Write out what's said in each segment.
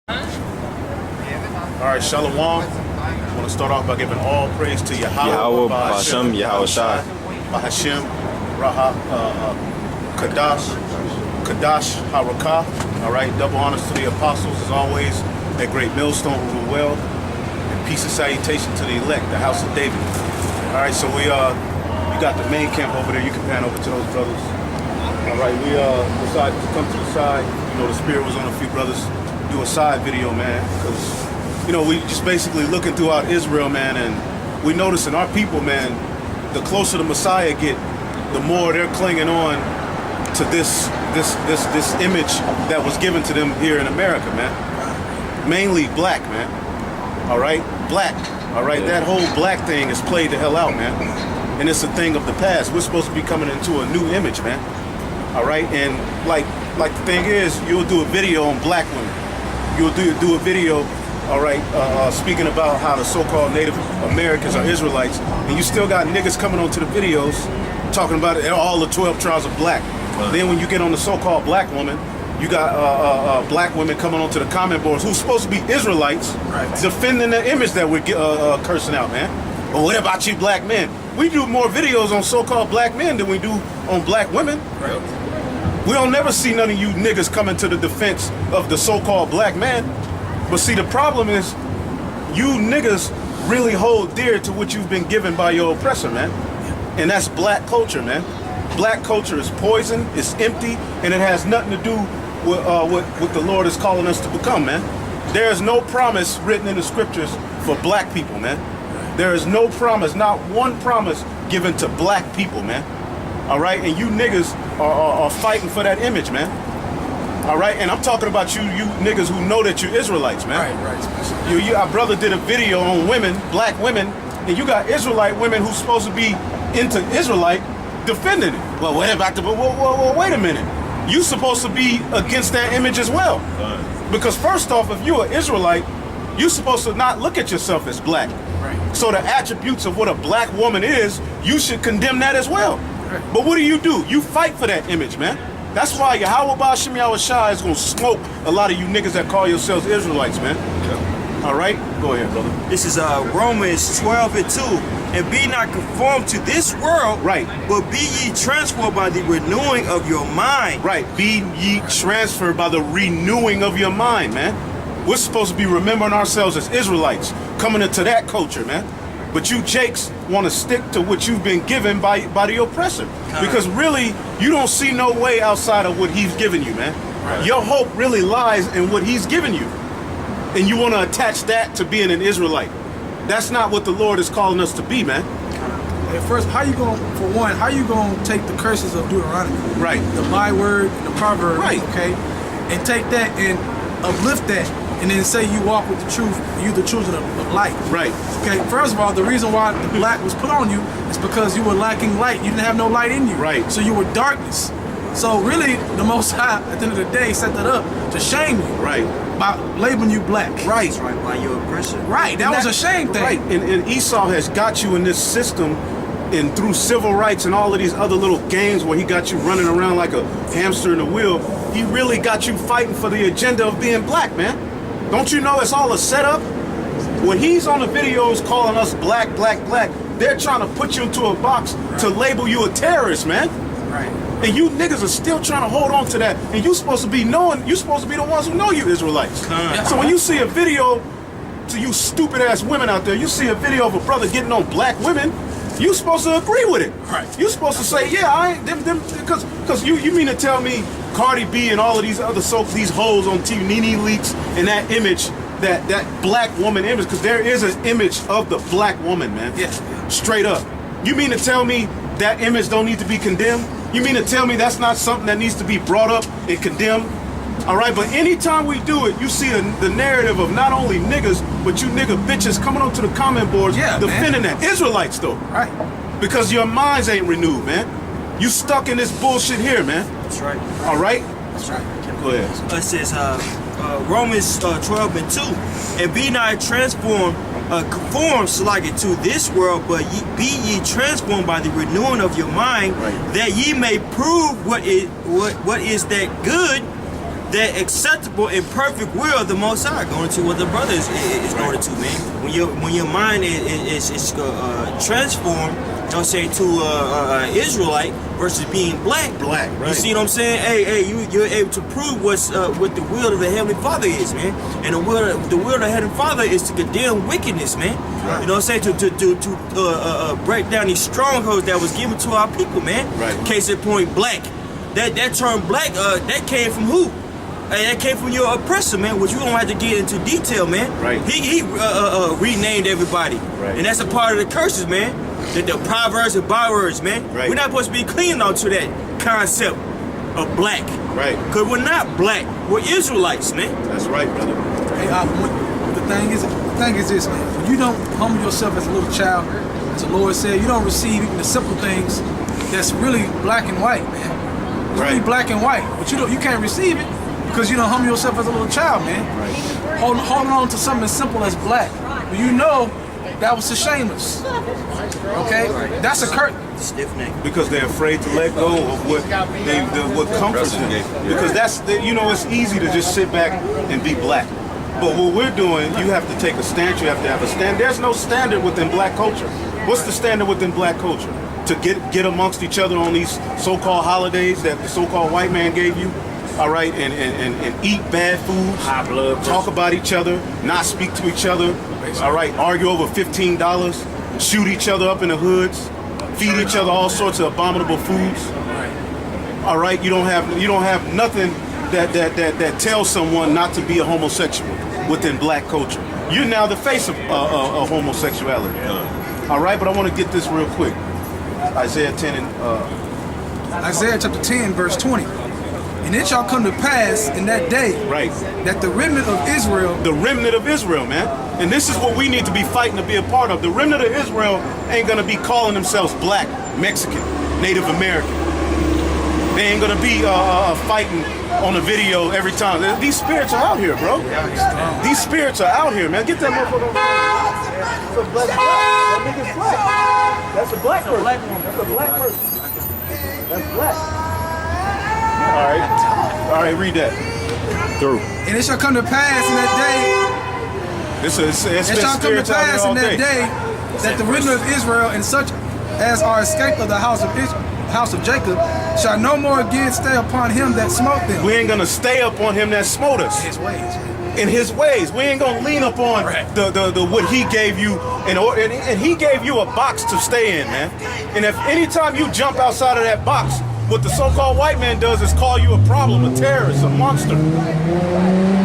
All right, Shalom. I want to start off by giving all praise to Yahweh, Ba'ashem, Yahushai, Bahashem, Raha, Kadash, Harakah. All right, double honors to the apostles as always. That great millstone rule well. And peace and salutation to the elect, the house of David. All right, so we got the main camp over there. You can pan over to those brothers. All right, we decided to come to the side. You know, the spirit was on a few brothers. Do a side video, man, because you know, we just basically looking throughout Israel, man, and we noticing our people, man, the closer the Messiah get, the more they're clinging on to this image that was given to them here in America, man. Mainly black, man. All right, black. All right, that whole black thing is played the hell out, man, and it's a thing of the past. We're supposed to be coming into a new image, man. All right, and like the thing is, you'll do a video on black women. You'll do a video. All right, speaking about how the so-called Native Americans are Israelites, and you still got niggas coming onto the videos talking about it, all the 12 tribes of black. Right. Then when you get on the so-called black woman, you got black women coming onto the comment boards who's supposed to be Israelites, right, defending the image that we're cursing out, man. But what about you black men? We do more videos on so-called black men than we do on black women. Right. We don't never see none of you niggas coming to the defense of the so-called black man. But see, the problem is, you niggas really hold dear to what you've been given by your oppressor, man. And that's black culture, man. Black culture is poison, it's empty, and it has nothing to do with what the Lord is calling us to become, man. There is no promise written in the scriptures for black people, man. There is no promise, not one promise given to black people, man. All right, and you niggas are fighting for that image, man. All right, and I'm talking about you niggas who know that you're Israelites, man. Right. Our brother did a video on women, black women, and you got Israelite women who's supposed to be into Israelite defending it. Well, what about the? Well, wait a minute. You supposed to be against that image as well. Right. Because first off, if you're an Israelite, you're supposed to not look at yourself as black. Right. So the attributes of what a black woman is, you should condemn that as well. Right. But what do? You fight for that image, man. That's why Yahweh Ba'ashem Yahushai is going to smoke a lot of you niggas that call yourselves Israelites, man. Yeah. All right? Go ahead, brother. This is Romans 12:2. And be not conformed to this world, right, but be ye transformed by the renewing of your mind. Right. Be ye transferred by the renewing of your mind, man. We're supposed to be remembering ourselves as Israelites, coming into that culture, man. But you Jakes want to stick to what you've been given by the oppressor. Because really, you don't see no way outside of what he's given you, man. Right. Your hope really lies in what he's given you. And you want to attach that to being an Israelite. That's not what the Lord is calling us to be, man. At first, how you going to take the curses of Deuteronomy? Right. The byword and the proverb, right, okay? And take that and uplift that. And then say you walk with the truth, you the children of light. Right. Okay, first of all, the reason why the black was put on you is because you were lacking light. You didn't have no light in you. Right. So you were darkness. So really, the Most High, at the end of the day, set that up to shame you. Right. By labeling you black. Right. That's right, by your oppression. Right, that was a shame thing. Right, and Esau has got you in this system, and through civil rights and all of these other little games where he got you running around like a hamster in a wheel, he really got you fighting for the agenda of being black, man. Don't you know it's all a setup? When he's on the videos calling us black, they're trying to put you into a box to label you a terrorist, man. Right. And you niggas are still trying to hold on to that. And you're supposed to be the ones who know you Israelites. So when you see a video, to you stupid ass women out there, you see a video of a brother getting on black women, you supposed to agree with it. Right. You're supposed to say, yeah, I ain't them because you mean to tell me Cardi B and all of these other these hoes on TV, Nene Leaks, and that image, that black woman image, because there is an image of the black woman, man. Yeah. Straight up. You mean to tell me that image don't need to be condemned? You mean to tell me that's not something that needs to be brought up and condemned? All right, but anytime we do it, you see the narrative of not only niggas, but you nigga bitches coming onto the comment boards defending that. Israelites, though. Right. Because your minds ain't renewed, man. You stuck in this bullshit here, man. That's right. All right? That's right. Go ahead. It says Romans 12:2. And be not transformed, conformed to this world, but be ye transformed by the renewing of your mind, that ye may prove what is that good that acceptable and perfect will of the Most High, going to what the brother is going to, man. When your mind is transformed, don't say to Israelite versus being black. Right. You see what I'm saying? Hey, you're able to prove what the will of the Heavenly Father is, man. And the will of the Heavenly Father is to condemn wickedness, man. Right. You know what I'm saying? To break down these strongholds that was given to our people, man. Right. Case in point, black. That term black, that came from who? That came from your oppressor, man, which we don't have to get into detail, man. Right. He renamed everybody. Right. And that's a part of the curses, man. The proverbs and bywords, man. Right. We're not supposed to be clinging on to that concept of black. Right. Because we're not black. We're Israelites, man. That's right, brother. Hey, the thing is this, man. When you don't humble yourself as a little child, as the Lord said, you don't receive even the simple things that's really black and white, man. It's really black and white, but you can't receive it because you don't humble yourself as a little child, man. Right. Holding on to something as simple as black. But you know that was to shame us. Okay? That's a curse. Stiff neck. Because they're afraid to let go of what comforts them. Because it's easy to just sit back and be black. But what we're doing, you have to take a stand. You have to have a stand. There's no standard within black culture. What's the standard within black culture? To get amongst each other on these so-called holidays that the so-called white man gave you, all right, and eat bad foods, high blood, talk about each other, not speak to each other, all right, argue over $15, shoot each other up in the hoods, feed each other all sorts of abominable foods, all right. You don't have nothing that tells someone not to be a homosexual within black culture. You're now the face of homosexuality, all right. But I want to get this real quick. Isaiah 10 and Isaiah chapter 10, verse 20. And it shall come to pass in that day that the remnant of Israel, man, and this is what we need to be fighting to be a part of. The remnant of Israel ain't gonna be calling themselves black, Mexican, Native American. They ain't gonna be fighting on a video every time. These spirits are out here, bro. These spirits are out here, man. Get that motherfucker. That nigga's black. That's a black person. That's a black person. That's black. All right, read that. Through. And it shall come to pass in that day. It shall come to pass in that day that the remnant of Israel and such as are escaped of the house of Jacob shall no more again stay upon him that smote them. We ain't gonna stay up on him that smote us. In his ways. We ain't gonna lean upon the what he gave you, and he gave you a box to stay in, man. And if anytime you jump outside of that box, what the so-called white man does is call you a problem, a terrorist, a monster.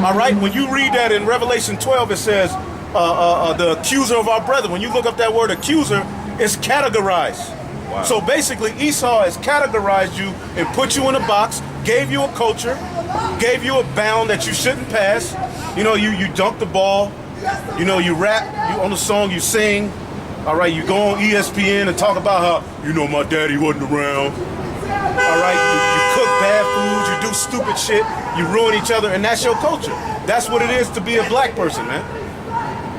All right? When you read that in Revelation 12, it says, the accuser of our brethren. When you look up that word accuser, it's categorized. Wow. So basically, Esau has categorized you and put you in a box, gave you a culture, gave you a bound that you shouldn't pass. You know, you dunk the ball. You know, you rap. You on the song, you sing. All right, you go on ESPN and talk about how, my daddy wasn't around. All right, you cook bad foods, you do stupid shit, you ruin each other, and that's your culture. That's what it is to be a black person, man.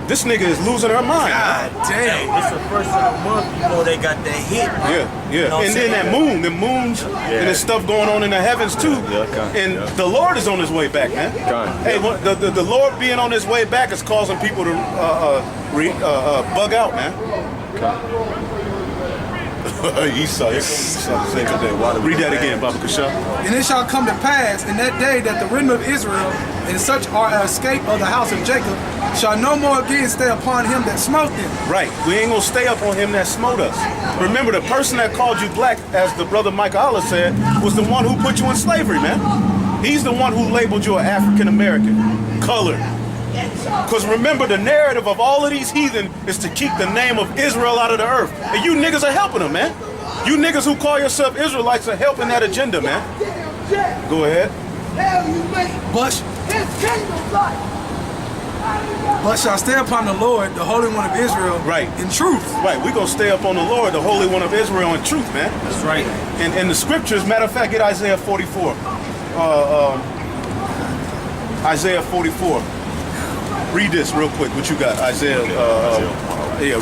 This nigga is losing her mind. God damn. It's the first of the month, they got that hit. Yeah. And then that moon, the moons, and there's stuff going on in the heavens too. And the Lord is on his way back, man. Hey, the Lord being on his way back is causing people to bug out, man. Esau. Read that again, Baba Kasha. And it shall come to pass in that day that the remnant of Israel and such are escaped of the house of Jacob shall no more again stay upon him that smote them. Right. We ain't gonna stay up on him that smote us. Remember, the person that called you black, as the brother Michael Allah said, was the one who put you in slavery, man. He's the one who labeled you an African American, colored. Because remember, the narrative of all of these heathen is to keep the name of Israel out of the earth. And you niggas are helping them, man. You niggas who call yourself Israelites are helping that agenda, man. Go ahead. But shall stay upon the Lord, the Holy One of Israel, in truth. Right, we're going to stay up on the Lord, the Holy One of Israel, in truth, man. That's right. And the scriptures, matter of fact, get Isaiah 44. Isaiah 44. Read this real quick, what you got, Isaiah,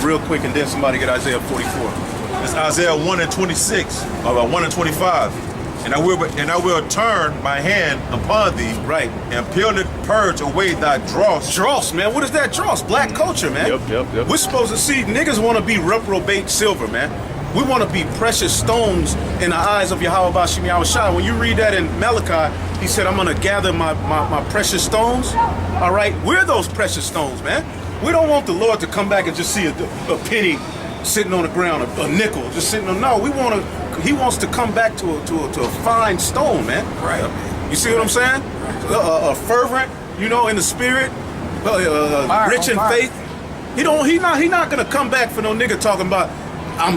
real quick, and then somebody get Isaiah 44. It's Isaiah 1 and 26, or 1 and 25. And I will turn my hand upon thee, Right. and purely purge away thy dross. Dross, man. What is that dross? Black culture, man. Yep. We're supposed to see, niggas want to be reprobate silver, man. We want to be precious stones in the eyes of Yahweh Bashim Yahushua. When you read that in Malachi, he said, I'm going to gather my precious stones. All right? We're those precious stones, man. We don't want the Lord to come back and just see a penny sitting on the ground, a nickel just sitting on. No, he wants to come back to a fine stone, man. Right. You see what I'm saying? A fervent, you know, in the spirit, rich in faith. He not gonna come back for no nigga talking about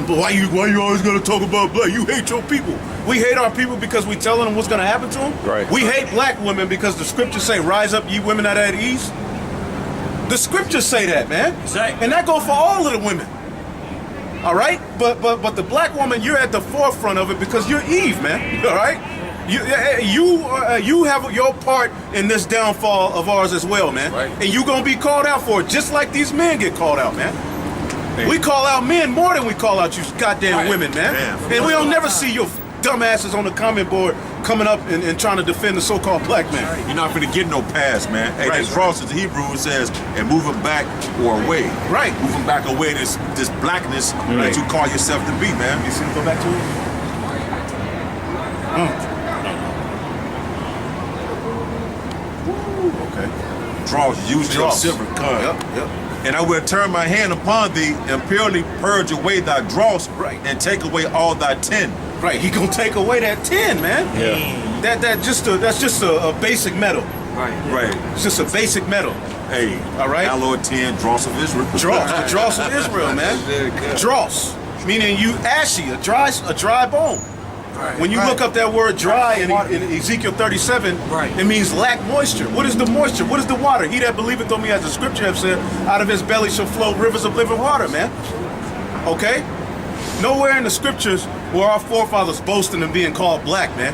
why you always gonna talk about black? You hate your people. We hate our people because we telling them what's gonna happen to them. Right. We hate black women because the scriptures say, "Rise up, ye women that are at ease." The scriptures say that, man, Exactly. and that go for all of the women. All right, but the black woman, you're at the forefront of it because you're Eve, man. All right, you have your part in this downfall of ours as well, man. Right. And you gonna be called out for it, just like these men get called out, man. Hey. We call out men more than we call out you goddamn women, man. Man, And we don't never see your dumbasses on the comment board coming up and trying to defend the so-called black man. You're not finna get no pass, man. Hey, Right. this cross in Hebrew it says, and moving back or away. Right. Moving back away this blackness Right. that you call yourself to be, man. You see him go back to it? Okay. Draws usually of Dross. silver cut. Yep. And I will turn my hand upon thee and purely purge away thy dross, Right. and take away all thy tin. Right, he gonna take away that tin, man. Yeah. That's just a basic metal. Right. Right. It's just a basic metal. Hey. All right. Alloy tin, dross of Israel. Dross, the dross of Israel, man. Dross, meaning you ashy, a dry bone. Right. When you look up that word dry in Ezekiel 37, Right. it means lack moisture. What is the moisture? What is the water? He that believeth on me, as the scripture have said, out of his belly shall flow rivers of living water, man. Okay? Nowhere in the scriptures were our forefathers boasting of being called black, man.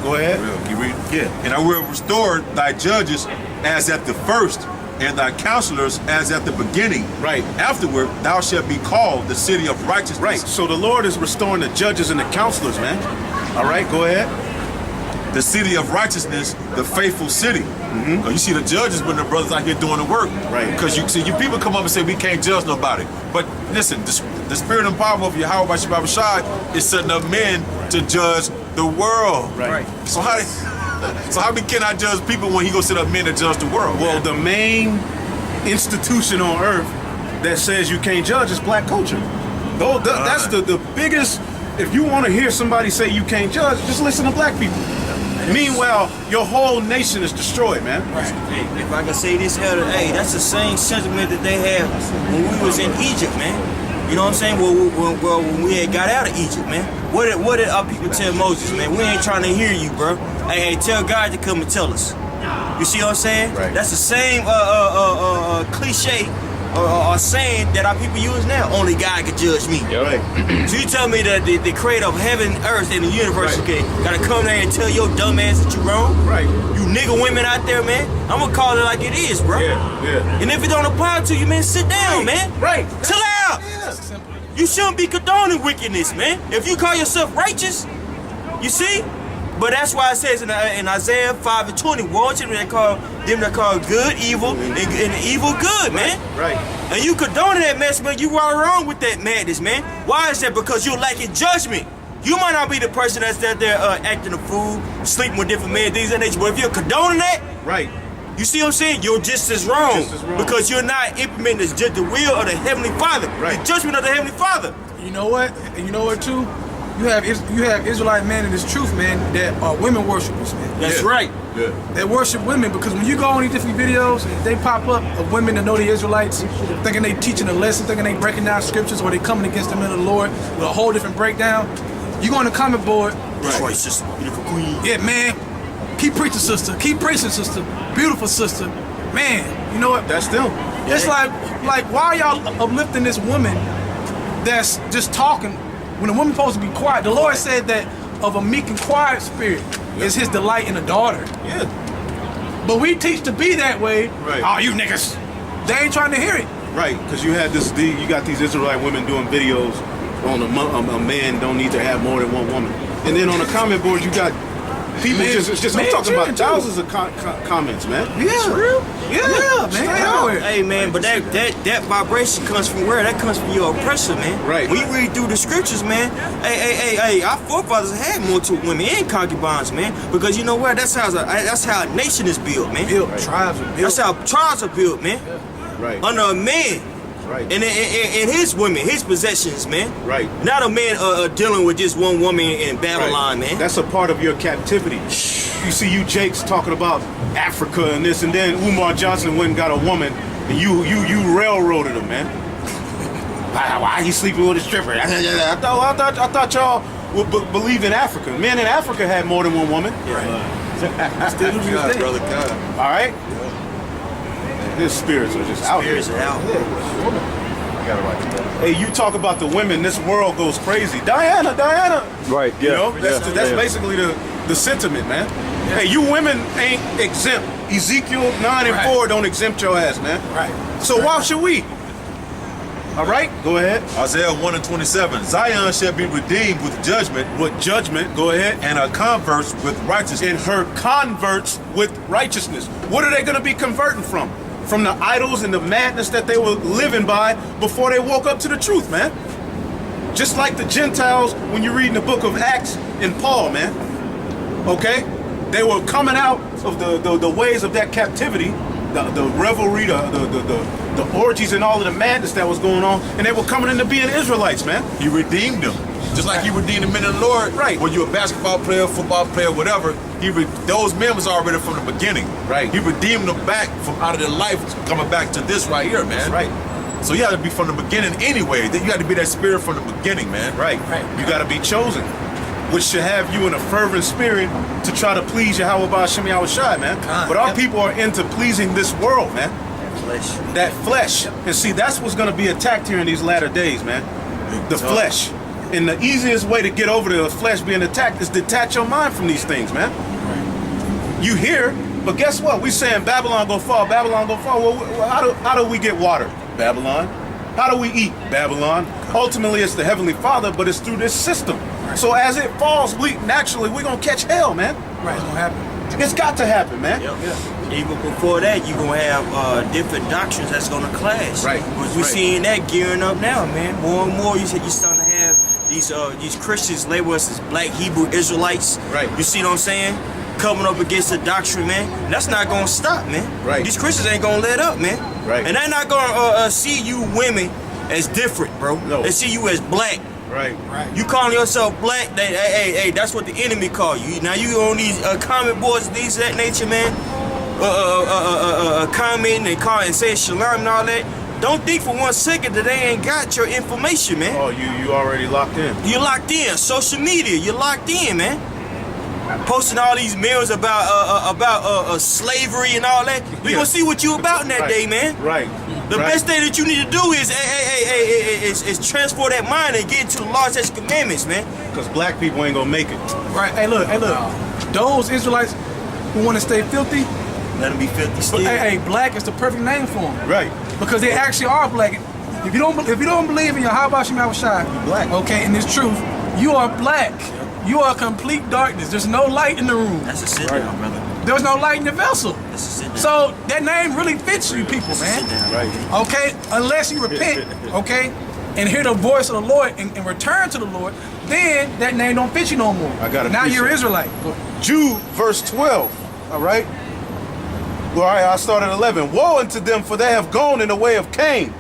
Go ahead. You read? Yeah. And I will restore thy judges as at the first, and thy counselors as at the beginning. Right. Afterward, thou shalt be called the city of righteousness. Right. So the Lord is restoring the judges and the counselors, man. All right, go ahead. The city of righteousness, the faithful city. You see the judges when the brothers out here doing the work. Right. Because you see, you people come up and say we can't judge nobody. But listen, the spirit and power of Yahweh by Shabbat Shai is setting up men to judge the world. Right. So how can I judge people when he gonna set up men to judge the world? Well, the main institution on earth that says you can't judge is black culture. That's the biggest. If you want to hear somebody say you can't judge, just listen to black people. Meanwhile, your whole nation is destroyed, man. Hey, if I can say this, Elder, hey, that's the same sentiment that they had when we was in Egypt, man. You know what I'm saying? Well, when we had got out of Egypt, man. What did our people tell Moses, man? We ain't trying to hear you, bro. Hey, tell God to come and tell us. You see what I'm saying? Right. That's the same cliche or saying that our people use now. Only God can judge me. Yep. Right. So you tell me that the creator of heaven, earth, and the universe, Right. okay, gotta come there and tell your dumb ass that you wrong? Right. You nigga women out there, man, I'm gonna call it like it is, bro. Yeah. And if it don't apply to you, man, sit down, man. Right. Chill out. You shouldn't be condoning wickedness, man. If you call yourself righteous, you see? But that's why it says in Isaiah 5:20, woe to them that call good evil and evil good, man. Right. And you condoning that mess, man. You are wrong with that madness, man. Why is that? Because you're lacking judgment. You might not be the person that's out there acting a fool, sleeping with different men, things of that nature. But if you're condoning that, Right. you see what I'm saying? You're just as wrong. Just as wrong. Because you're not implementing the will of the Heavenly Father. Right. The judgment of the Heavenly Father. You know what? And you know what too? You have Israelite men in this truth, man, that are women worshipers, man. That's Yeah. right. Yeah. They worship women because when you go on these different videos, they pop up of women that know the Israelites, thinking they teaching a lesson, thinking they breaking down scriptures, or they coming against the men of the Lord with a whole different breakdown. You go on the comment board, That's right, sister. Beautiful queen. yeah, man, keep preaching, sister. Keep preaching, sister. Beautiful sister. Man, you know what? That's them. It's like why y'all uplifting this woman that's just talking when a woman's supposed to be quiet? The Lord said that of a meek and quiet spirit is his delight in a daughter. Yeah. But we teach to be that way. Right. Oh, you niggas. They ain't trying to hear it. Right. Because you got these Israelite women doing videos a man don't need to have more than one woman. And then on the comment board, you got people I'm talking about thousands of comments, man. Yeah, real. Yeah, man. Hey, man, but that vibration comes from where? That comes from your oppressor, man. Right. When you read through the scriptures, man, hey, our forefathers had more to women and concubines, man. Because you know what? That's how a nation is built, man. Tribes are built. That's how tribes are built, man. Right. Under a man. Right. And his women, his possessions, man. Right. Not a man dealing with just one woman in Babylon, man. That's a part of your captivity. You see, you Jakes talking about Africa and this, and then Umar Johnson went and got a woman, and you railroaded him, man. Why he sleeping with a stripper? I thought y'all would believe in Africa. Men in Africa had more than one woman. Right. Still do your thing. Brother God. All right. His spirits are just out here. Spirits are out. I gotta write it down. Hey, you talk about the women, this world goes crazy. Diana. Right, You know, that's basically the sentiment, man. Hey, you women ain't exempt. Ezekiel 9 and 4 don't exempt your ass, man. Right. So why should we? All right, go ahead. Isaiah 1 and 27. Zion shall be redeemed with judgment, With judgment, go ahead. and her converts with righteousness. And her converts with righteousness. What are they going to be converting from? From the idols and the madness that they were living by before they woke up to the truth, man. Just like the Gentiles when you read in the book of Acts and Paul, man. Okay? They were coming out of the ways of that captivity, the revelry, the orgies and all of the madness that was going on, and they were coming into being Israelites, man. He redeemed them. Just like he redeemed the men of the Lord. Right. When you're a basketball player, football player, whatever, those men was already from the beginning. Right. He redeemed them back from out of their life, coming back to this right here, man. Right. So you have to be from the beginning anyway. You got to be that spirit from the beginning, man. Right. You got to be chosen, which should have you in a fervent spirit to try to please Yahweh Ba'Shem Yahushai, man. But our people are into pleasing this world, man. That flesh. And see, that's what's going to be attacked here in these latter days, man. The flesh. And the easiest way to get over the flesh being attacked is detach your mind from these things, man. You hear, but guess what? We saying Babylon gonna fall, Babylon gonna fall. Well, how do we get water? Babylon. How do we eat? Babylon. Ultimately, it's the Heavenly Father, but it's through this system. So as it falls, we're gonna catch hell, man. Right, it's gonna happen. It's got to happen, man. Even before that, you're going to have different doctrines that's going to clash. Right. We're seeing that gearing up now, man. More and more, you're starting to have these Christians label us as black Hebrew Israelites. Right. You see what I'm saying? Coming up against the doctrine, man. And that's not going to stop, man. Right. These Christians ain't going to let up, man. Right. And they're not going to see you women as different, bro. No. They see you as black. Right. You calling yourself black, hey, that's what the enemy call you. Now you on these comment boards, these that nature, man. Commenting and saying shalom and all that. Don't think for 1 second that they ain't got your information, man. Oh, you already locked in. You locked in. Social media, you're locked in, man. Posting all these memes about slavery and all that. We gonna see what you about in that day, man. Right. The best thing that you need to do is transfer that mind and get into the laws and commandments, man. Because black people ain't gonna make it. Right. Hey, look. Those Israelites who want to stay filthy, Let them be filthy still. hey, black is the perfect name for them. Right. Because they actually are black. If you don't believe in Yahweh Shem Yahushai, black. Okay, in this truth, you are black. You are complete darkness. There's no light in the room. That's a sit down, brother. There's no light in the vessel. That's a sit down. So that name really fits you people, That's a sit man. down. Right. Okay? Unless you repent, okay, and hear the voice of the Lord and return to the Lord, then that name don't fit you no more. I got a Now you're precept. Israelite. Jude, verse 12. All right. Well, all right, I'll start at 11. Woe unto them, for they have gone in the way of Cain.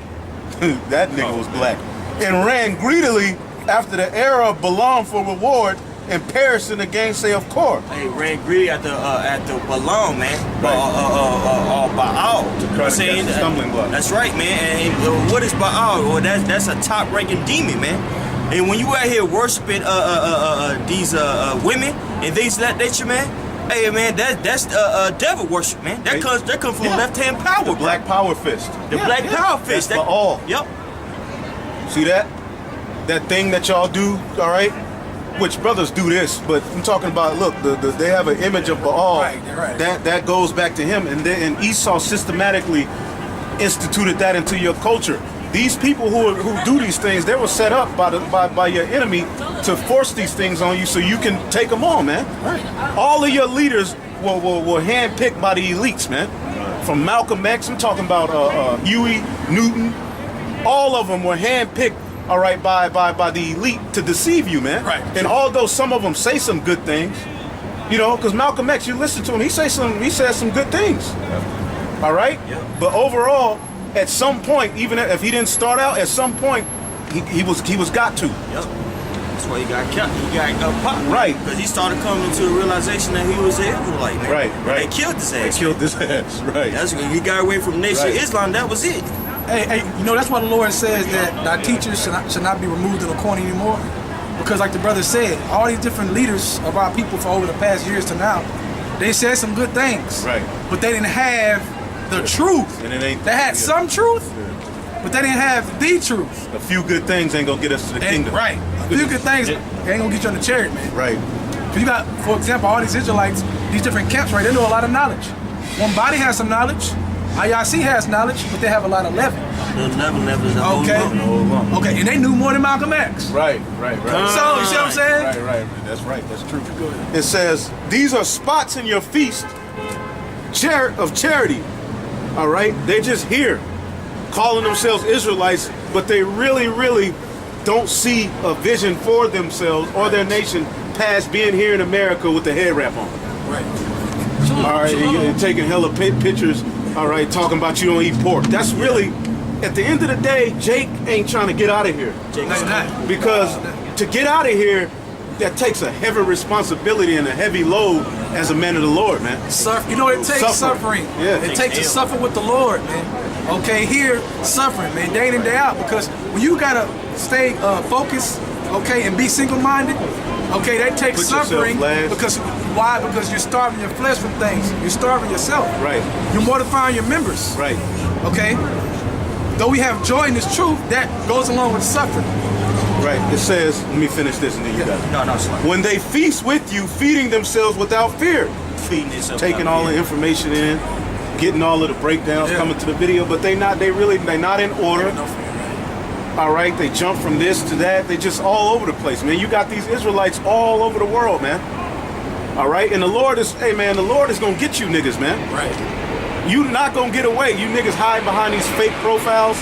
That nigga was black. And ran greedily after the era of Balaam for reward, and perished in the gainsay of Korah. Hey, ran greedy at the Balaam, man. Right. Baal. To try to catch the stumbling block. That's right, man. And what is Baal? Well, that's a top-ranking demon, man. And when you out here worshiping these women and these that nature, man. Hey, man, that's devil worship, man. That comes from left-hand power, The black power fist. The black power fist. That's Baal. Yep. See that? That thing that y'all do, all right? Which brothers do this, but I'm talking about, look, they have an image of Baal. Right. That goes back to him. And Esau systematically instituted that into your culture. these people who do these things, they were set up by your enemy to force these things on you so you can take them on, man. Right. All of your leaders were handpicked by the elites, man. From Malcolm X, I'm talking about Huey, Newton. All of them were handpicked, all right, by the elite to deceive you, man. Right. And although some of them say some good things, you know, because Malcolm X, you listen to him, he says some good things. All right? Yeah. But overall, at some point, even if he didn't start out, at some point, he was got to. Yep. That's why he got kept. He got popped. Right. Because he started coming to the realization that he was an Israelite, man. Right. They killed his ass. They killed his ass. Right. That's he got away from Nation of Right. Islam. That was it. Hey, you know, that's why the Lord says that our teachers should not be removed in the corner anymore. Because like the brother said, all these different leaders of our people for over the past years to now, they said some good things. Right. But they didn't have the truth. And it ain't. They had some truth, but they didn't have the truth. A few good things ain't gonna get us to the kingdom. Right. A few good things ain't gonna get you on the chariot, man. Right. Because you got, for example, all these Israelites, these different camps, right? They know a lot of knowledge. One body has some knowledge. IRC has knowledge, but they have a lot of leaven. The level is the whole Okay. lump. Okay, and they knew more than Malcolm X. Right. So, you see what I'm saying? Right. That's right. That's true. It says, these are spots in your feast of charity. All right? They're just here calling themselves Israelites, but they really don't see a vision for themselves or their nation past being here in America with the head wrap on. Right. All right, you're taking hella pictures, all right, talking about you don't eat pork. That's really, at the end of the day, Jake ain't trying to get out of here. No, you're not. Because to get out of here, that takes a heavy responsibility and a heavy load as a man of the Lord, man. You know, it takes suffering. Yeah. It takes to suffer with the Lord, man. Okay, here, suffering, man, day in and day out. Because when you gotta stay focused, okay, and be single-minded, okay, that takes Put yourself suffering. last. Because why? Because you're starving your flesh from things. You're starving yourself. Right. You're mortifying your members. Right. Okay. Though we have joy in this truth, that goes along with suffering. Right. It says, let me finish this and then you got it. No, it's like When they feast with you, feeding themselves without fear, feeding yourself. taking all the information in, getting all of the breakdowns, coming to the video, but they're not in order. All right, they jump from this to that. They just all over the place, man. You got these Israelites all over the world, man. All right, and the Lord is gonna get you niggas, man. Right. You not gonna get away. You niggas hide behind these fake profiles,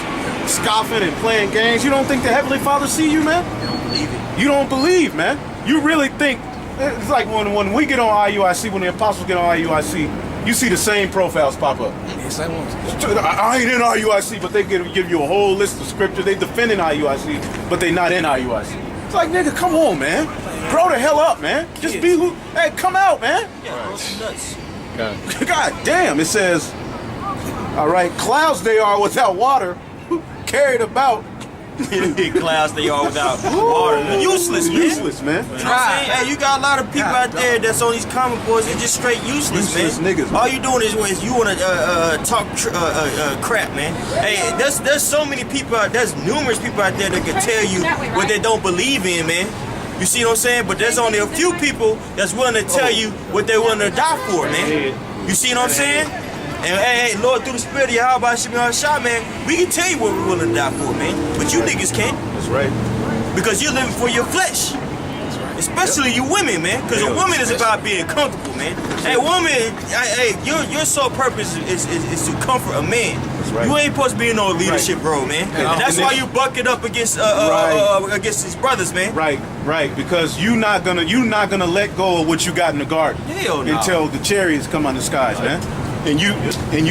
scoffing and playing games. You don't think the Heavenly Father see you, man? You don't believe it. You don't believe, man. You really think, it's like when we get on IUIC, when the apostles get on IUIC, you see the same profiles pop up. Yes, I was. I ain't in IUIC, but they give you a whole list of scripture. They defending IUIC, but they not in IUIC. It's like, nigga, come on, man. Grow the hell up, man. Just be who, hey, come out, man. Yeah, grow some nuts. God damn, it says, all right, clouds they are without water, carried about. Clouds they are without water. Useless, man. Useless, man. You know what I'm saying? Hey, you got a lot of people out there that's on these comic boards. They're just straight useless, Useless man. niggas, man. All you doing is you want to talk crap, man. Hey, there's so many people out. There's numerous people out there that can tell you what they don't believe in, man. You see what I'm saying? But there's only a few people that's willing to tell you what they're willing to die for, man. You see what I'm saying? And hey, Lord, through the spirit of Yahweh Shemini Shah, man, we can tell you what we're willing to die for, man. But you niggas can't. That's right. Because you're living for your flesh. Especially you women, man. Because a woman is about being comfortable, man. Hey, woman, hey, your sole purpose is to comfort a man. right. You ain't supposed to be in no leadership role, man. And that's why you buck it up against against his brothers, man. Right. Because you not gonna let go of what you got in the garden. Hell no. Until the chariots come on the skies, man. And you,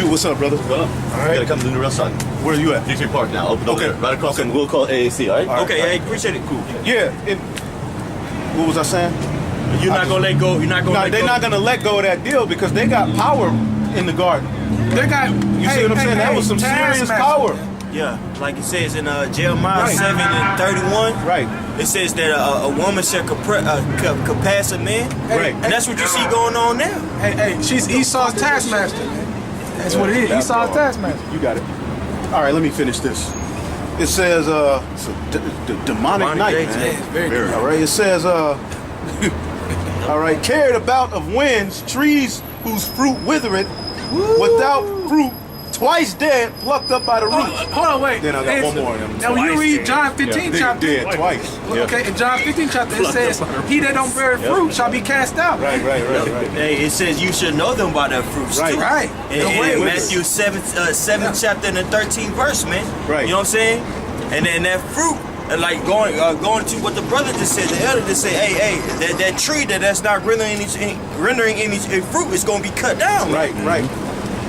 what's up, brother? Well, all right. You gotta come to the restaurant. Where are you at? Victory Park now. Open over Okay. there. Right across from we'll call AAC, all right? Okay, hey, appreciate it. Cool. Yeah. What was I saying? You're not gonna let go. You're not gonna let go. They're not gonna let go of that deal because they got power in the garden. They got. You see what I'm saying? That was some serious power. Yeah, like it says in Jeremiah 7:31. Right. It says that a woman shall compass a man. Right. And that's what you see going on now. Hey, she's Esau's taskmaster, man. That's what it is. Esau's taskmaster. You got it. All right, let me finish this. It says, it's a demonic night, day, man. yeah, it's very good. All right, it says, all right, carried about of winds, trees whose fruit withereth, without fruit twice dead, plucked up by the roots. Hold on, wait. Then I got one more of them. Now, when you read John 15 chapter, Dead twice. okay, in John 15 chapter, it says, "He that don't bear fruit shall be cast out." Right. Hey, it says you should know them by their fruits. Right. too. Right. In Matthew 7 chapter and the 13th verse, man. Right. You know what I'm saying? And then that fruit, like going to what the brother just said, the elder just said, hey, that tree that's not rendering any fruit is gonna be cut down. Right.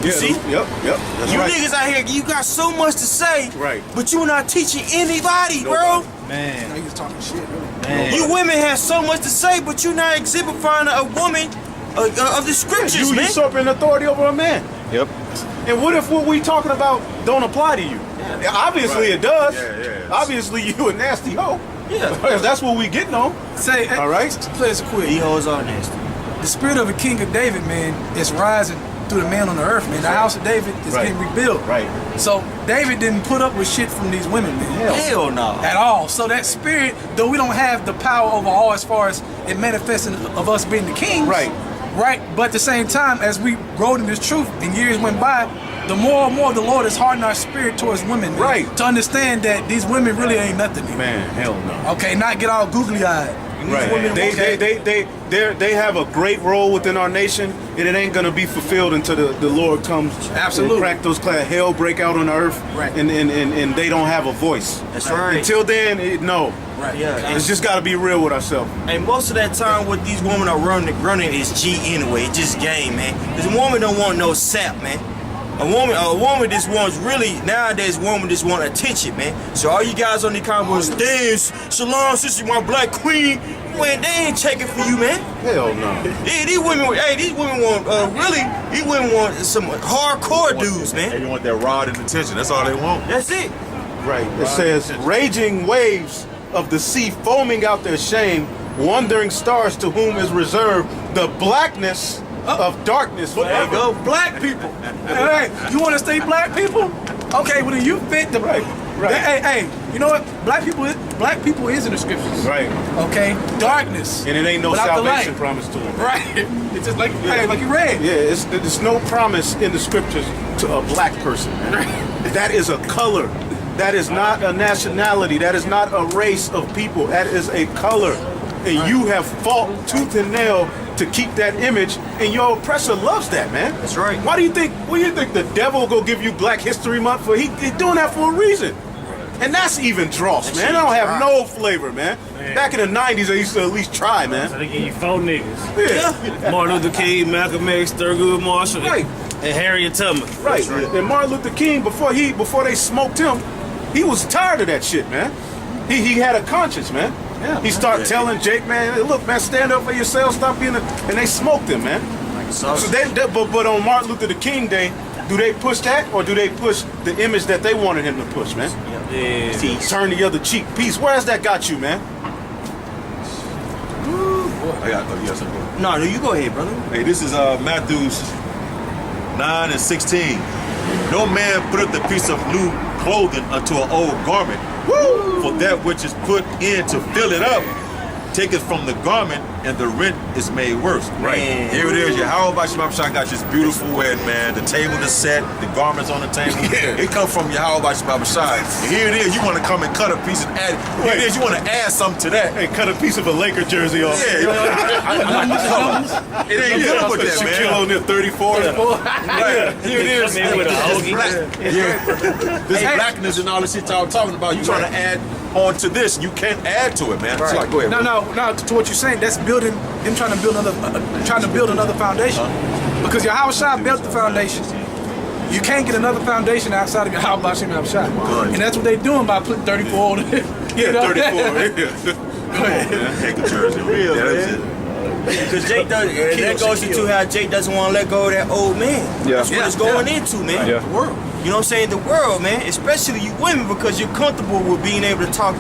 You see? Yep. That's You right. niggas out here, you got so much to say, Right. but you're not teaching anybody, bro. Now you just talking shit, really. You women have so much to say, but you're not exemplifying a woman of the scriptures, You man. usurping authority over a man. Yep. And what if what we talking about don't apply to you? Obviously it does. Yeah. Obviously you a nasty hoe. Yeah. If that's what we getting on. Say, All right. play this quick. These hoes are nasty. The spirit of a king of David, man, is rising through the man on the earth, man. The house of David is Right. getting rebuilt. Right. So David didn't put up with shit from these women, man. Hell no. At all. So that spirit, though we don't have the power over all as far as it manifesting of us being the kings. Right. Right. But at the same time, as we growed in this truth and years went by, the more and more the Lord is hardening our spirit towards women, man. Right. To understand that these women really ain't nothing. Man, hell no. Okay, not get all googly eyed. Right. They have a great role within our nation, and it ain't gonna be fulfilled until the Lord comes. Absolutely. And crack those clouds, hell break out on the earth, Right. and they don't have a voice. That's right. Until then, no. Right. Yeah. It's just gotta be real with ourselves. And most of that time, what these women are running is G anyway. It's just game, man. Because a woman don't want no sap, man. A woman just wants nowadays, woman just want attention, man. So all you guys on the comments, dance, Shalom, sister, my black queen, man, they ain't checking for you, man. Hell no. Yeah, these women want some hardcore dudes, man. They want that rod and attention. That's all they want. That's it. Right. It says, raging waves of the sea foaming out their shame, wandering stars to whom is reserved the blackness of darkness There you forever. go, black people. Hey, you want to stay black people? Okay, well then you fit the Right. Hey, you know what? Black people is in the scriptures. Right. Okay, darkness. And it ain't no without the salvation light. promised to them. Right. It's just like like you read. Yeah, there's no promise in the scriptures to a black person, man. That is a color. That is not a nationality. That is not a race of people. That is a color. And you have fought tooth and nail to keep that image, and your oppressor loves that, man. That's right. What do you think the devil go give you Black History Month for? He's doing that for a reason. And that's even dross, man. I don't have no flavor, man. Back in the 90s, they used to at least try, man. So they give you 4 niggas. Yeah. Martin Luther King, Malcolm X, Thurgood Marshall, Right. and Harriet Tubman. Right. And Martin Luther King, before they smoked him, he was tired of that shit, man. He had a conscience, man. Yeah. He started telling Jake, man, hey, look, man, stand up for yourself, stop being and they smoked him, man. So but on Martin Luther King Day, do they push that, or do they push the image that they wanted him to push, man? Yeah. Turn the other cheek. Peace. Where has that got you, man? Yes, No, you go ahead, brother. hey, this is Matthews 9 and 16. No man putteth a piece of new clothing unto an old garment. For that which is put in to fill it up, take it from the garment, and the rent is made worse. Man. Here it is. Yahweh Shabbat Shah got this beautiful wedding, man. The table is set, the garments on the table. It comes from Yahweh Shabbat Shah. And here it is. You want to come and cut a piece and add. Here it is. You want to add something to that. Hey, cut a piece of a Laker jersey off. Yeah, you know, it ain't good with that, Shaquille man. O'Neal 34. Right. Here it is. Come in with a hoagie. This blackness and all this shit y'all talking about, you trying to add on to this. You can't add to it, man. So, like, go ahead. No, to what you're saying, that's building them trying to build another foundation. Because Yahweh Shah built the foundation. You can't get another foundation outside of Yahweh Shah. And that's what they're doing by putting 34 on it. Yeah, 34. Come on, man. Take a jersey. Real, man. Because Jake that goes into how Jake doesn't want to let go of that old man. Yeah. That's what it's going into, man. Yeah. The world. You know what I'm saying? The world, man. Especially you women, because you're comfortable with being able to talk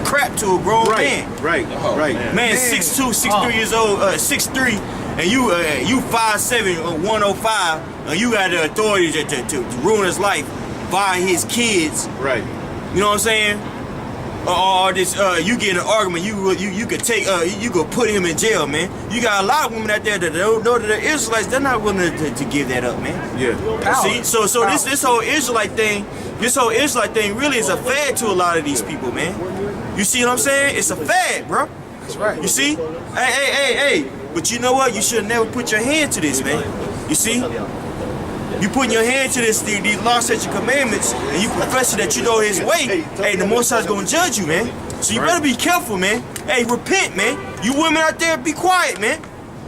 crap to a grown man. Right. Man, 6'2", 6'3 years old, 6'3", and you 5'7", 105, and you got the authority to ruin his life by his kids. Right. You know what I'm saying? or this you get in an argument, you could take you could put him in jail, man. You got a lot of women out there that don't know that they're Israelites. They're not willing to give that up, man. Yeah. See, so this whole Israelite thing really is a fad to a lot of these people, man. You see what I'm saying? It's a fad, bro. That's right. You see? Hey. But you know what? You should never put your hand to this, man. You see? You putting your hand to this, these law, statutes, and commandments, and you professing that you know His way. Hey, the Most High's gonna judge you, man. So you better be careful, man. Hey, repent, man. You women out there, be quiet, man.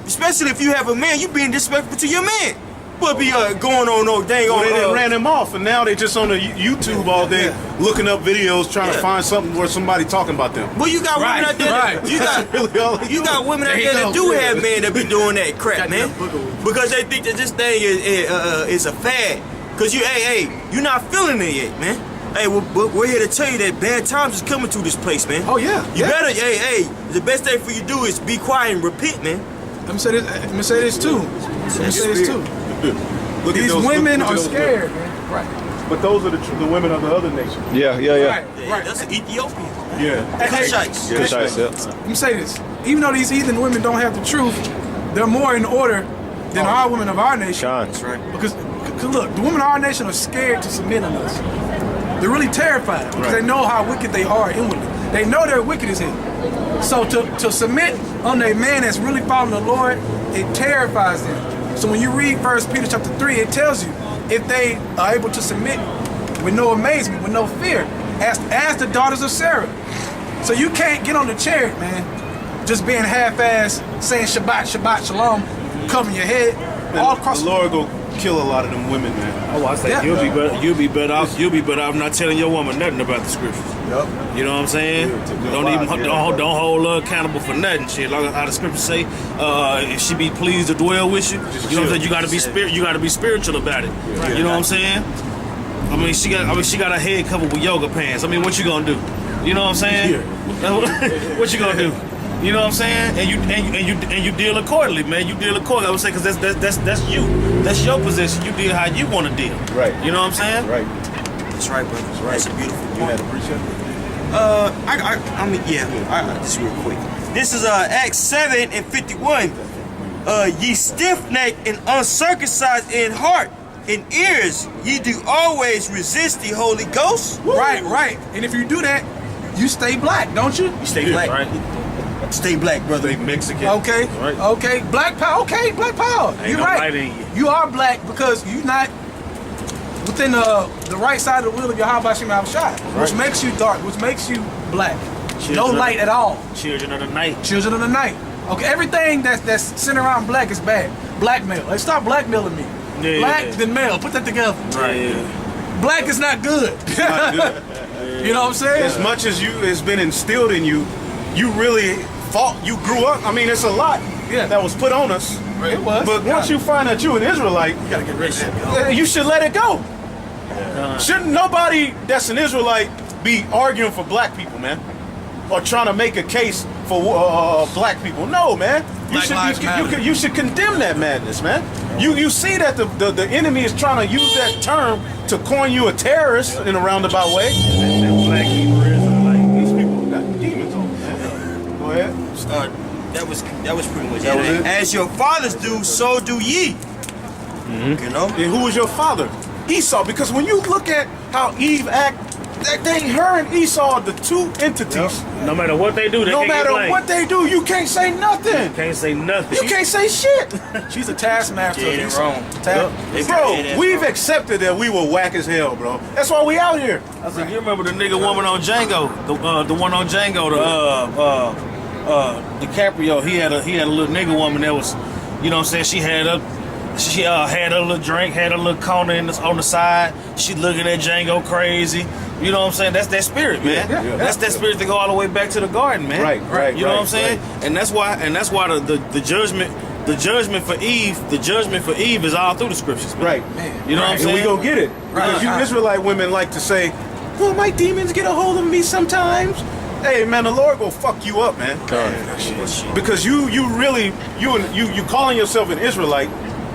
Especially if you have a man, you being disrespectful to your man. What be going on no dang Well, they on? ran him off, and now they just on the YouTube all day looking up videos, trying to find something where somebody talking about them. Well, you got women out there. You got Really all they you do. got women out there that do have men that be doing that crap, man, because they think that this thing is a fad. Cause you're not feeling it yet, man. Hey, we're here to tell you that bad times is coming to this place, man. Oh yeah. You better, the best thing for you to do is be quiet and repent, man. Let me say this too. Look at These those- women look at are those scared, women. man. Right. But those are the women of the other nations. Yeah. Right. That's Ethiopian. Yeah. Kushites. Kushite, yeah. Let me say this. Even though these heathen women don't have the truth, they're more in order than our women of our nation. Sean. That's right. Because look, the women of our nation are scared to submit on us. They're really terrified because they know how wicked they are inwardly. They know they're wicked as hell. So to submit on a man that's really following the Lord, it terrifies them. So when you read 1 Peter chapter 3, it tells you if they are able to submit with no amazement, with no fear, as the daughters of Sarah. So you can't get on the chariot, man, just being half-ass, saying Shabbat, Shabbat, Shalom, covering your head, all across The Lord go kill a lot of them women, man. Oh, I say Yeah. you'll be better off not telling your woman nothing about the scriptures. Yep. You know what I'm saying? Don't hold her accountable for nothing. Shit, like how the scriptures say, if she be pleased to dwell with you, you know what I'm saying. You gotta be You gotta be spiritual about it. You know what I'm saying? I mean, she got her head covered with yoga pants. I mean, what you gonna do? You know what I'm saying? What you gonna do? You know what I'm saying? And you deal accordingly, man. You deal accordingly. I would say, because that's you. That's your position. You deal how you want to deal. Right. You know what I'm saying? Right. That's right, brother. That's right. That's a beautiful You point. had a precept? Just real quick. This is Acts 7:51. Ye stiff-necked and uncircumcised in heart and ears, ye do always resist the Holy Ghost. Right. And if you do that, you stay black, don't you? You stay black. Right. Stay black, brother. They Mexican. Okay. Right. Okay. Black power. Okay, black power. Ain't You're no right. light in you. You are black because you're not within the right side of the will of your Habashim Shai, which makes you dark, which makes you black. No light at all. Children of the night. Children of the night. Okay, everything that's centered around black is bad. Blackmail. Hey, stop blackmailing me. Yeah, Black yeah. then male. Put that together. Right. Black is not good. Not good. You know what I'm saying? As much as it's been instilled in you, you really fought. You grew up. I mean, it's a lot that was put on us. It was. But once you find that you're an Israelite, You gotta get rid of that. you should let it go. Shouldn't nobody that's an Israelite be arguing for black people, man, or trying to make a case for black people? No, man. Black lives matter. You should condemn that madness, man. You see that the enemy is trying to use that term to coin you a terrorist in a roundabout way. That black Hebrew Israelite. These people got demons on them, man. Go ahead. That was pretty much That was it? As your fathers do, so do ye. You know? And who was your father? Esau. Because when you look at how Eve act, her and Esau are the two entities. No matter what they do, they No can't get matter blamed. what they do, you can't say nothing. Can't say nothing. You can't say shit. She's a taskmaster. Yeah, they're Esau. wrong. Bro, we've accepted that we were whack as hell, bro. That's why we out here. I said, you remember the nigga woman on Django, the one on Django, DiCaprio. He had a little nigga woman that was, you know what I'm saying. She had a little drink, had a little corner on the side. She looking at Django crazy. You know what I'm saying? That's that spirit, man. Yeah. That's that spirit that go all the way back to the garden, man. Right. You know what I'm saying? Right. And that's why the judgment for Eve is all through the scriptures, man. Right. You know what I'm And saying? we gonna get it. Because you Israelite women like to say, well, my demons get a hold of me sometimes. Hey, man, the Lord will fuck you up, man. Because you calling yourself an Israelite,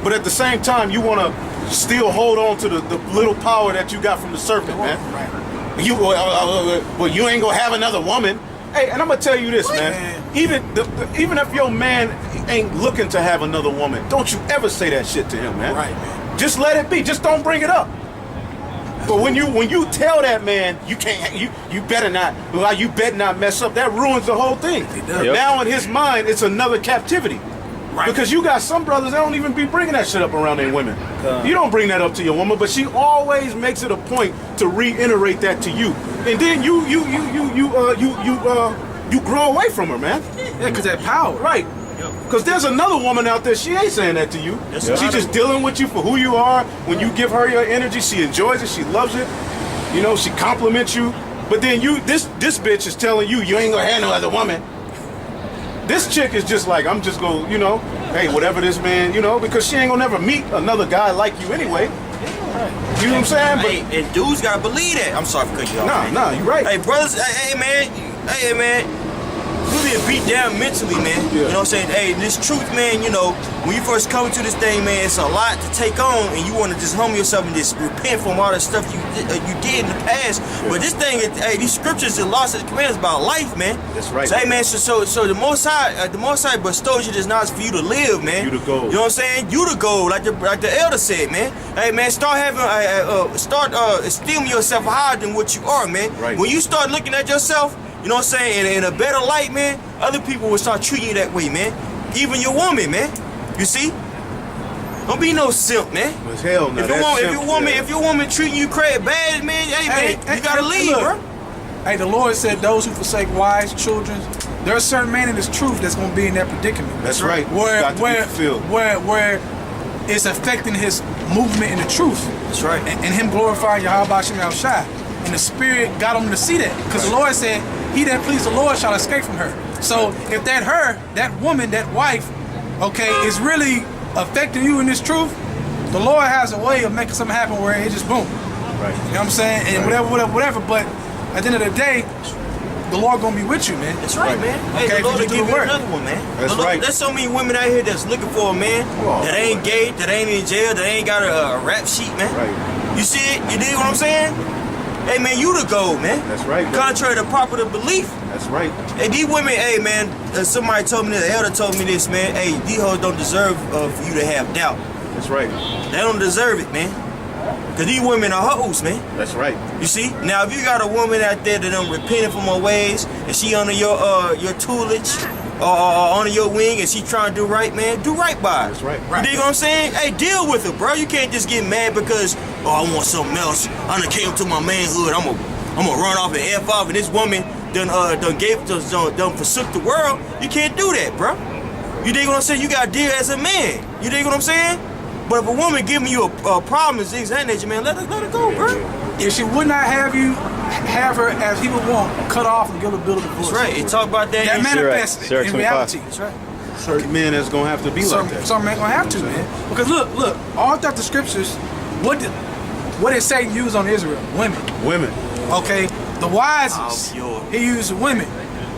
but at the same time, you want to still hold on to the little power that you got from the serpent, man. well, you ain't gonna have another woman. Hey, and I'm gonna tell you this, man. Even if your man ain't looking to have another woman, don't you ever say that shit to him, man. Right, man. Just let it be. Just don't bring it up. But when you tell that man you can't, you better not, well, you better not mess up. That ruins the whole thing. Yep. Now in his mind, it's another captivity. Right. Because you got some brothers that don't even be bringing that shit up around their women. You don't bring that up to your woman, but she always makes it a point to reiterate that to you, and then you grow away from her, man. Yeah, because that power. Right. Because there's another woman out there, she ain't saying that to you. Yes, She's just dealing with you for who you are. When you give her your energy, she enjoys it, she loves it. You know, she compliments you. But then this bitch is telling you ain't gonna have no other woman. This chick is just like, I'm just gonna, hey, whatever this man, because she ain't gonna never meet another guy like you anyway. You know what I'm saying? But Hey, and dudes gotta believe that. I'm sorry for cutting you off. nah, you right. Hey, brothers, hey man, we being beat down mentally, man. Yeah. You know what I'm saying? Hey, this truth, man, when you first come to this thing, man, it's a lot to take on, and you want to just humble yourself and just repent from all the stuff you did in the past. Yeah. But this thing, these scriptures and laws and commandments about life, man. That's right. So, hey, man, so the Most High bestows you this knowledge for you to live, man. You the gold. You know what I'm saying? You the gold, like the elder said, man. Hey, man, start esteeming yourself higher than what you are, man. Right. When you start looking at yourself, you know what I'm saying, in a better light, man, other people will start treating you that way, man. Even your woman, man. You see? Don't be no simp, man. But hell no. If your woman treating you crazy bad, man, you gotta leave, look. bro. Hey, the Lord said those who forsake wives, children, there's a certain man in this truth that's going to be in that predicament. That's right. Got to be fulfilled. Where it's affecting his movement in the truth. That's right. And him glorifying Yahweh Shem Yahweh Shai. And the Spirit got him to see that. Because the Lord said, he that please the Lord shall escape from her. So if that woman, that wife, okay, is really affecting you in this truth, the Lord has a way of making something happen where it just boom. Right. You know what I'm saying? And whatever. But at the end of the day, the Lord gonna be with you, man. That's right, man. Hey, Okay, the Lord will if you give do the you work. another one, man. That's Look, right. There's so many women out here that's looking for a man that ain't gay, that ain't in jail, that ain't got a rap sheet, man. Right. You see it? You dig what I'm saying? Hey, man, you the gold, man. That's right, bro. Contrary to popular belief. That's right. Hey, these women, hey, man, somebody told me this, the elder told me this, man. Hey, these hoes don't deserve for you to have doubt. That's right. They don't deserve it, man. Because these women are hoes, man. That's right. You see? Now, if you got a woman out there that done repented from her ways, and she under your tutelage, or under your wing, and she trying to do right, man, do right by her. That's right. You dig what I'm saying? Hey, deal with her, bro. You can't just get mad because, I want something else. I done came to my manhood. I'm gonna run off and F off, and this woman done forsook the world. You can't do that, bro. You dig what I'm saying? You gotta deal as a man. You dig what I'm saying? But if a woman giving you a problem and things of that nature, man, let her go, bro. If she would not have her as he would want, cut off and give her a bill of divorce. That's right. It talk about that. That in- manifested Sarah in 25. reality. That's right. Certain men that's gonna have to be like that. Some men gonna have to, man. Because look, all throughout the scriptures, what did Satan use on Israel? Women. Okay, the wisest, he used women.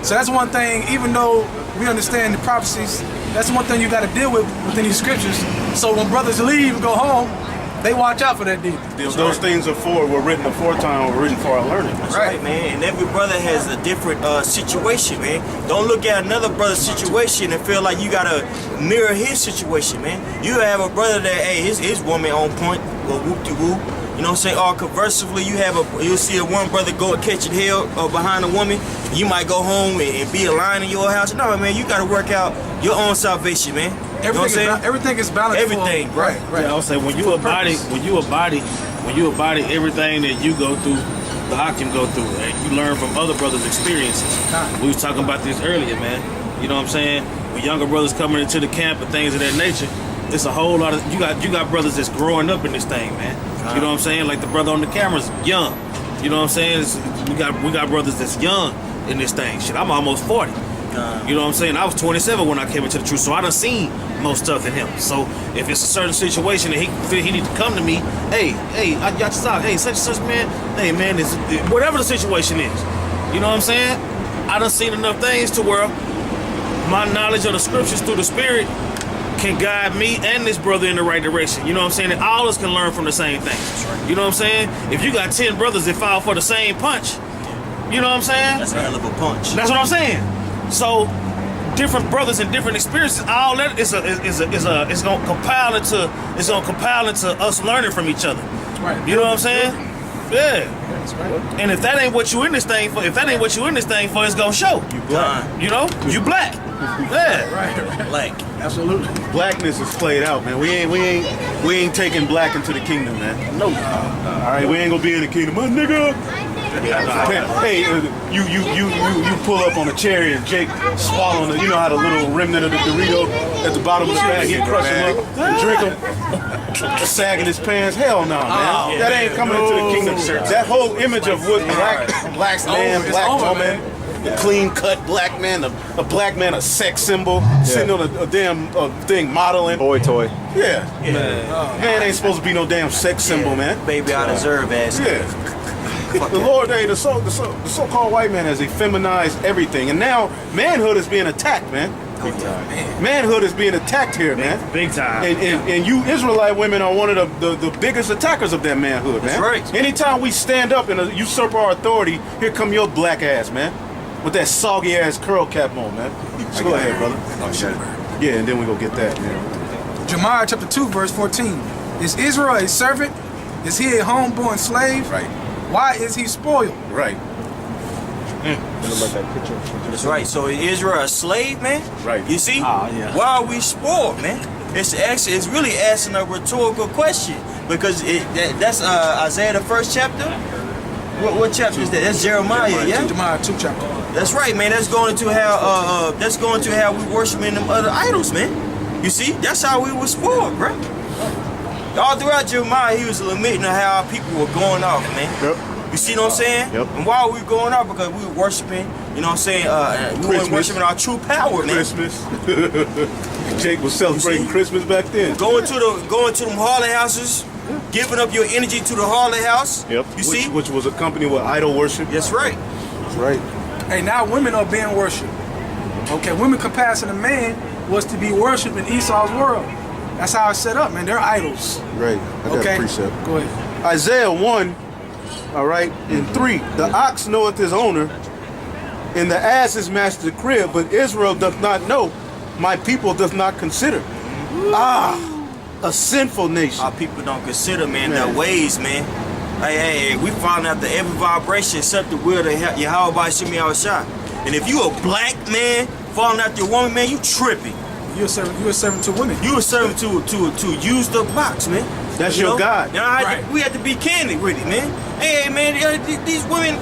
So that's one thing. Even though we understand the prophecies, that's one thing you got to deal with within these scriptures. So when brothers leave and go home, they watch out for that demon. Those things were written aforetime, were written for our learning. That's right, man. And every brother has a different situation, man. Don't look at another brother's situation and feel like you gotta mirror his situation, man. You have a brother that, hey, his woman on point, or whoop-de-whoop. You know what I'm saying? Or conversely, you'll see one brother go and catching hell behind a woman. You might go home and be a lion in your house. No, man, you gotta work out your own salvation, man. You know what I'm saying? Everything is balanced. Everything, bro. Right. Yeah, I would say when you embody everything that you go through, the Hakim go through, and you learn from other brothers' experiences. We was talking about this earlier, man. You know what I'm saying? When younger brothers coming into the camp and things of that nature, it's a whole lot of you got brothers that's growing up in this thing, man. You know what I'm saying? Like the brother on the camera's young. You know what I'm saying? We got brothers that's young in this thing. Shit, I'm almost 40. You know what I'm saying? I was 27 when I came into the truth, so I done seen most stuff in him. So if it's a certain situation that he need to come to me, hey, I got to stop. Hey, such man. Hey, man, whatever the situation is. You know what I'm saying? I done seen enough things to where my knowledge of the scriptures through the Spirit can guide me and this brother in the right direction. You know what I'm saying? And all of us can learn from the same thing. You know what I'm saying? If you got 10 brothers that fall for the same punch, you know what I'm saying? That's a hell of a punch. That's what I'm saying. So different brothers and different experiences, all that is gonna compile into us learning from each other. Right. You know what I'm saying? Yeah. That's right. And if that ain't what you in this thing for, it's gonna show. You blind. You know? You black. Yeah. Right. Black. Absolutely. Blackness is played out, man. We ain't taking black into the kingdom, man. No. All right, we ain't gonna be in the kingdom, my nigga. Hey, you pull up on a cherry and Jake swallowing the, you know how the little remnant of the Dorito at the bottom of the bag, he crush him up and drink him, sagging his pants. Hell no, man. That ain't coming into the kingdom. That whole image of what black man, black woman, the clean cut black man, a black man, a sex symbol, sitting on a damn thing modeling. Boy toy. Yeah. Man ain't supposed to be no damn sex symbol, man. Baby, I deserve ass. Yeah. The Lord, the so-called white man has effeminized everything, and now manhood is being attacked, man. Big time. Manhood is being attacked here, man. Big time. And you Israelite women are one of the biggest attackers of that manhood, man. That's right. Anytime we stand up and usurp our authority, here come your black ass, man, with that soggy ass curl cap on, man. So go ahead, brother. Yeah, and then we go get that, man. Jeremiah chapter 2, verse 14. Is Israel a servant? Is he a homeborn slave? Right. Why is he spoiled? Right. That's right. So is Israel a slave, man? Right. You see? Why are we spoiled, man? It's really asking a rhetorical question because that's Isaiah the 1st chapter. What chapter is that? That's Jeremiah, yeah. Jeremiah 2 chapter. That's right, man. That's going to how we worshiping them other idols, man. You see? That's how we were spoiled, bro. All throughout Jeremiah, he was lamenting how people were going off, man. Yep. You see what I'm saying? Yep. And why were we going off? Because we were worshiping, you know what I'm saying? We weren't worshiping our true power, man. Christmas. Jake was celebrating Christmas back then. Going to them harlot houses, giving up your energy to the harlot house. Yep. You see? Which was accompanied with idol worship. That's right. That's right. Hey, now women are being worshipped. Okay, women comparing a man was to be worshipped in Esau's world. That's how it's set up, man. They're idols. Right. I got a precept. Go ahead. Isaiah 1, all right, in 3. The ox knoweth his owner, and the ass is master's crib, but Israel doth not know. My people doth not consider. A sinful nation. Our people don't consider, man, their ways, man. Hey, we found out that every vibration except the will of Yahweh Shemi Awashai. And if you a black man falling out your woman, man, you tripping. You're a servant to women. You a servant to use the box, man. That's You your know? God. Now, we have to be candid with it, man. Hey, man, these women,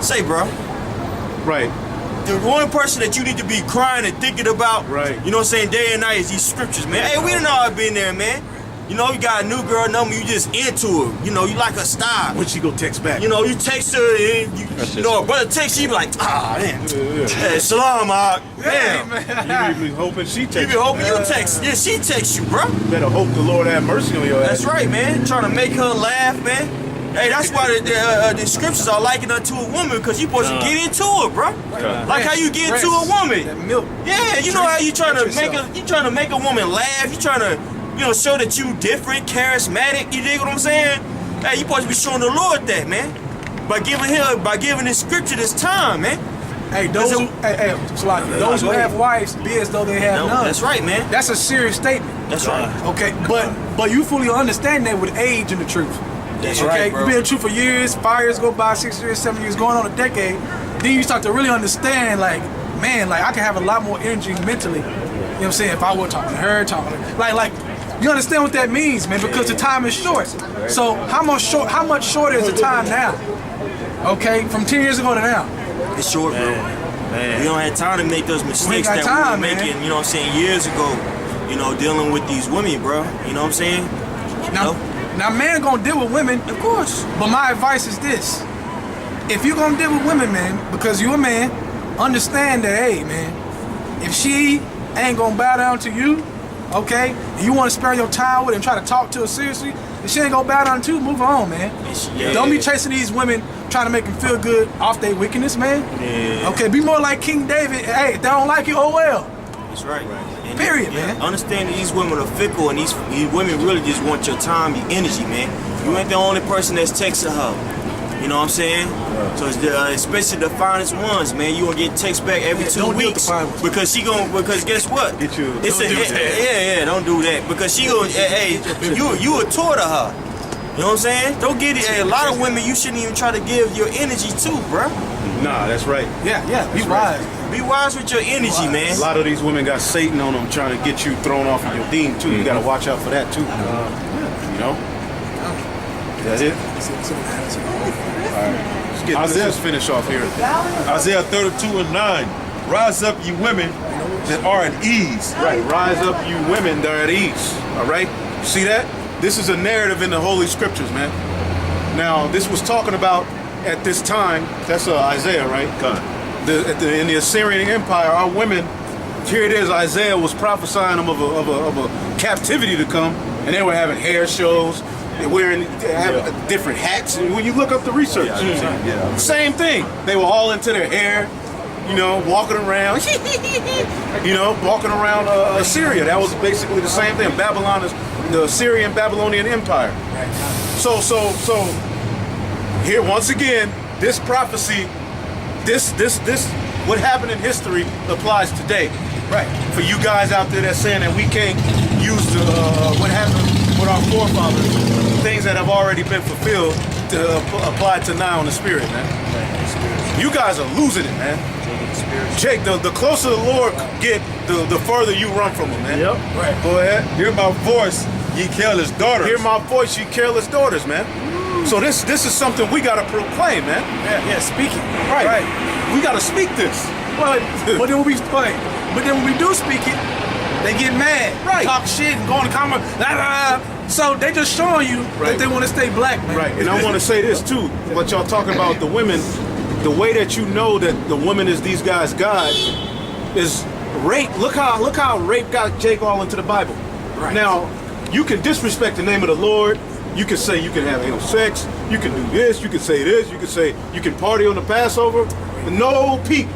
say, bro, Right. the one person that you need to be crying and thinking about, Right. you know what I'm saying, day and night is these scriptures, man. Hey, we done all been there, man. You know, you got a new girl number, you just into her. You know, you like her style. When she go text back. You know, you text her and you know, a brother text you, be like, damn. Hey, shalom, damn. You be hoping she You text be hoping you text. Yeah, she text you, bro. Better hope the Lord have mercy on your ass. That's right, man. Trying to make her laugh, man. Hey, that's why the scriptures are likened unto a woman, because you supposed to get into her, bro. Like how you get into a woman. That milk. Yeah, you know how you trying to make a woman laugh. You trying to, show that you different, charismatic. You dig what I'm saying? Hey, you supposed to be showing the Lord that, man. By giving this scripture this time, man. Hey, those who have wives be as though they have none. That's right, man. That's a serious statement. That's right. Okay, but you fully understand that with age and the truth. That's okay? right, bro. You've been in the truth for years, 5 years go by, 6 years, 7 years, going on a decade. Then you start to really understand, like, man, like I can have a lot more energy mentally. You know what I'm saying? If I were talking to her, like you understand what that means, man, because the time is short. So how much shorter is the time now? Okay, from 10 years ago to now. It's short, bro. Man. We don't have time to make those mistakes that we were making, you know what I'm saying, years ago, dealing with these women, bro. You know what I'm saying? Now man gonna deal with women, Of course. but my advice is this. If you're gonna deal with women, man, because you're a man, understand that, hey, man, if she ain't gonna bow down to you, okay, and you wanna spare your time with her and try to talk to her seriously, if she ain't gonna bow down to you, move on, man. Yeah. Don't be chasing these women trying to make them feel good off their wickedness, man. Yeah. Okay, be more like King David. Hey, if they don't like you, oh well. That's right. And Period, man. Understand that these women are fickle, and these women really just want your time, your energy, man. You ain't the only person that's texting her. You know what I'm saying? So it's especially the finest ones, man. You gonna get text back every 2 weeks because because guess what? Get you. Don't do that because she gonna you a tour to her. You know what I'm saying? Don't get it. Hey, a lot of women you shouldn't even try to give your energy to, bruh. Nah, that's right. Yeah, be wise. Be wise with your energy, man. A lot of these women got Satan on them trying to get you thrown off of your deen too. You gotta watch out for that too. You know? Is that it? Alright. Let's finish off here. Isaiah 32:9. Rise up, you women that are at ease. Right. Rise up, you women that are at ease. All right. See that? This is a narrative in the Holy Scriptures, man. Now, this was talking about at this time. That's Isaiah, right? In the Assyrian Empire, our women. Here it is. Isaiah was prophesying them of a captivity to come, and they were having hair shows. They have different hats, and when you look up the research, same thing. They were all into their hair, you know, walking around, walking around Assyria. That was basically the same thing. Babylon is the Assyrian Babylonian Empire. So here once again, this prophecy, this what happened in history applies today. Right. For you guys out there that's saying that we can't use what happened with our forefathers, things that have already been fulfilled to apply to now in the spirit, man. You guys are losing it, man. Jake, the closer the Lord get, the further you run from him, man. Yep. Right. Go ahead. Hear my voice, ye careless daughters. Hear my voice, ye careless daughters, man. So this is something we gotta proclaim, man. Yeah, speak it. Right. We gotta speak this. But then when we do speak it, they get mad, talk shit, and go in the comments. So they just showing you that they want to stay black, man. Right. And I want to say this too. What y'all talking about the women, the way that you know that the woman is these guys' God is rape. Look how rape got Jake all into the Bible. Right. Now you can disrespect the name of the Lord. You can say you can have anal sex. You can do this. You can say this. You can say you can party on the Passover. No peep.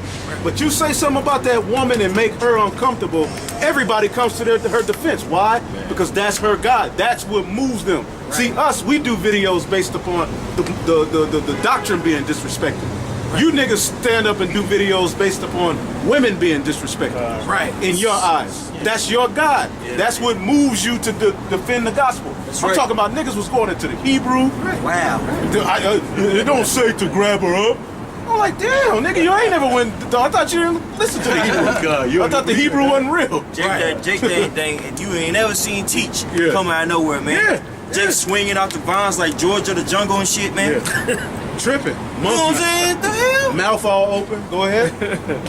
But you say something about that woman and make her uncomfortable, everybody comes to her defense. Why? Because that's her God. That's what moves them. Right. See, us, we do videos based upon the doctrine being disrespected. Right. You niggas stand up and do videos based upon women being disrespected. Right. In your eyes. Yeah. That's your God. Yeah. That's what moves you to defend the gospel. I'm talking about niggas was going into the Hebrew. Right. Wow. It don't say to grab her up. I'm like, damn, nigga, you ain't never went. I thought you didn't listen to the Hebrew. I thought the Hebrew wasn't real. Jake, you ain't never seen Teach come out of nowhere, man. Yeah. Jake swinging out the vines like Georgia the jungle and shit, man. Yeah. Tripping. You know what I'm saying? The hell? Mouth all open. Go ahead.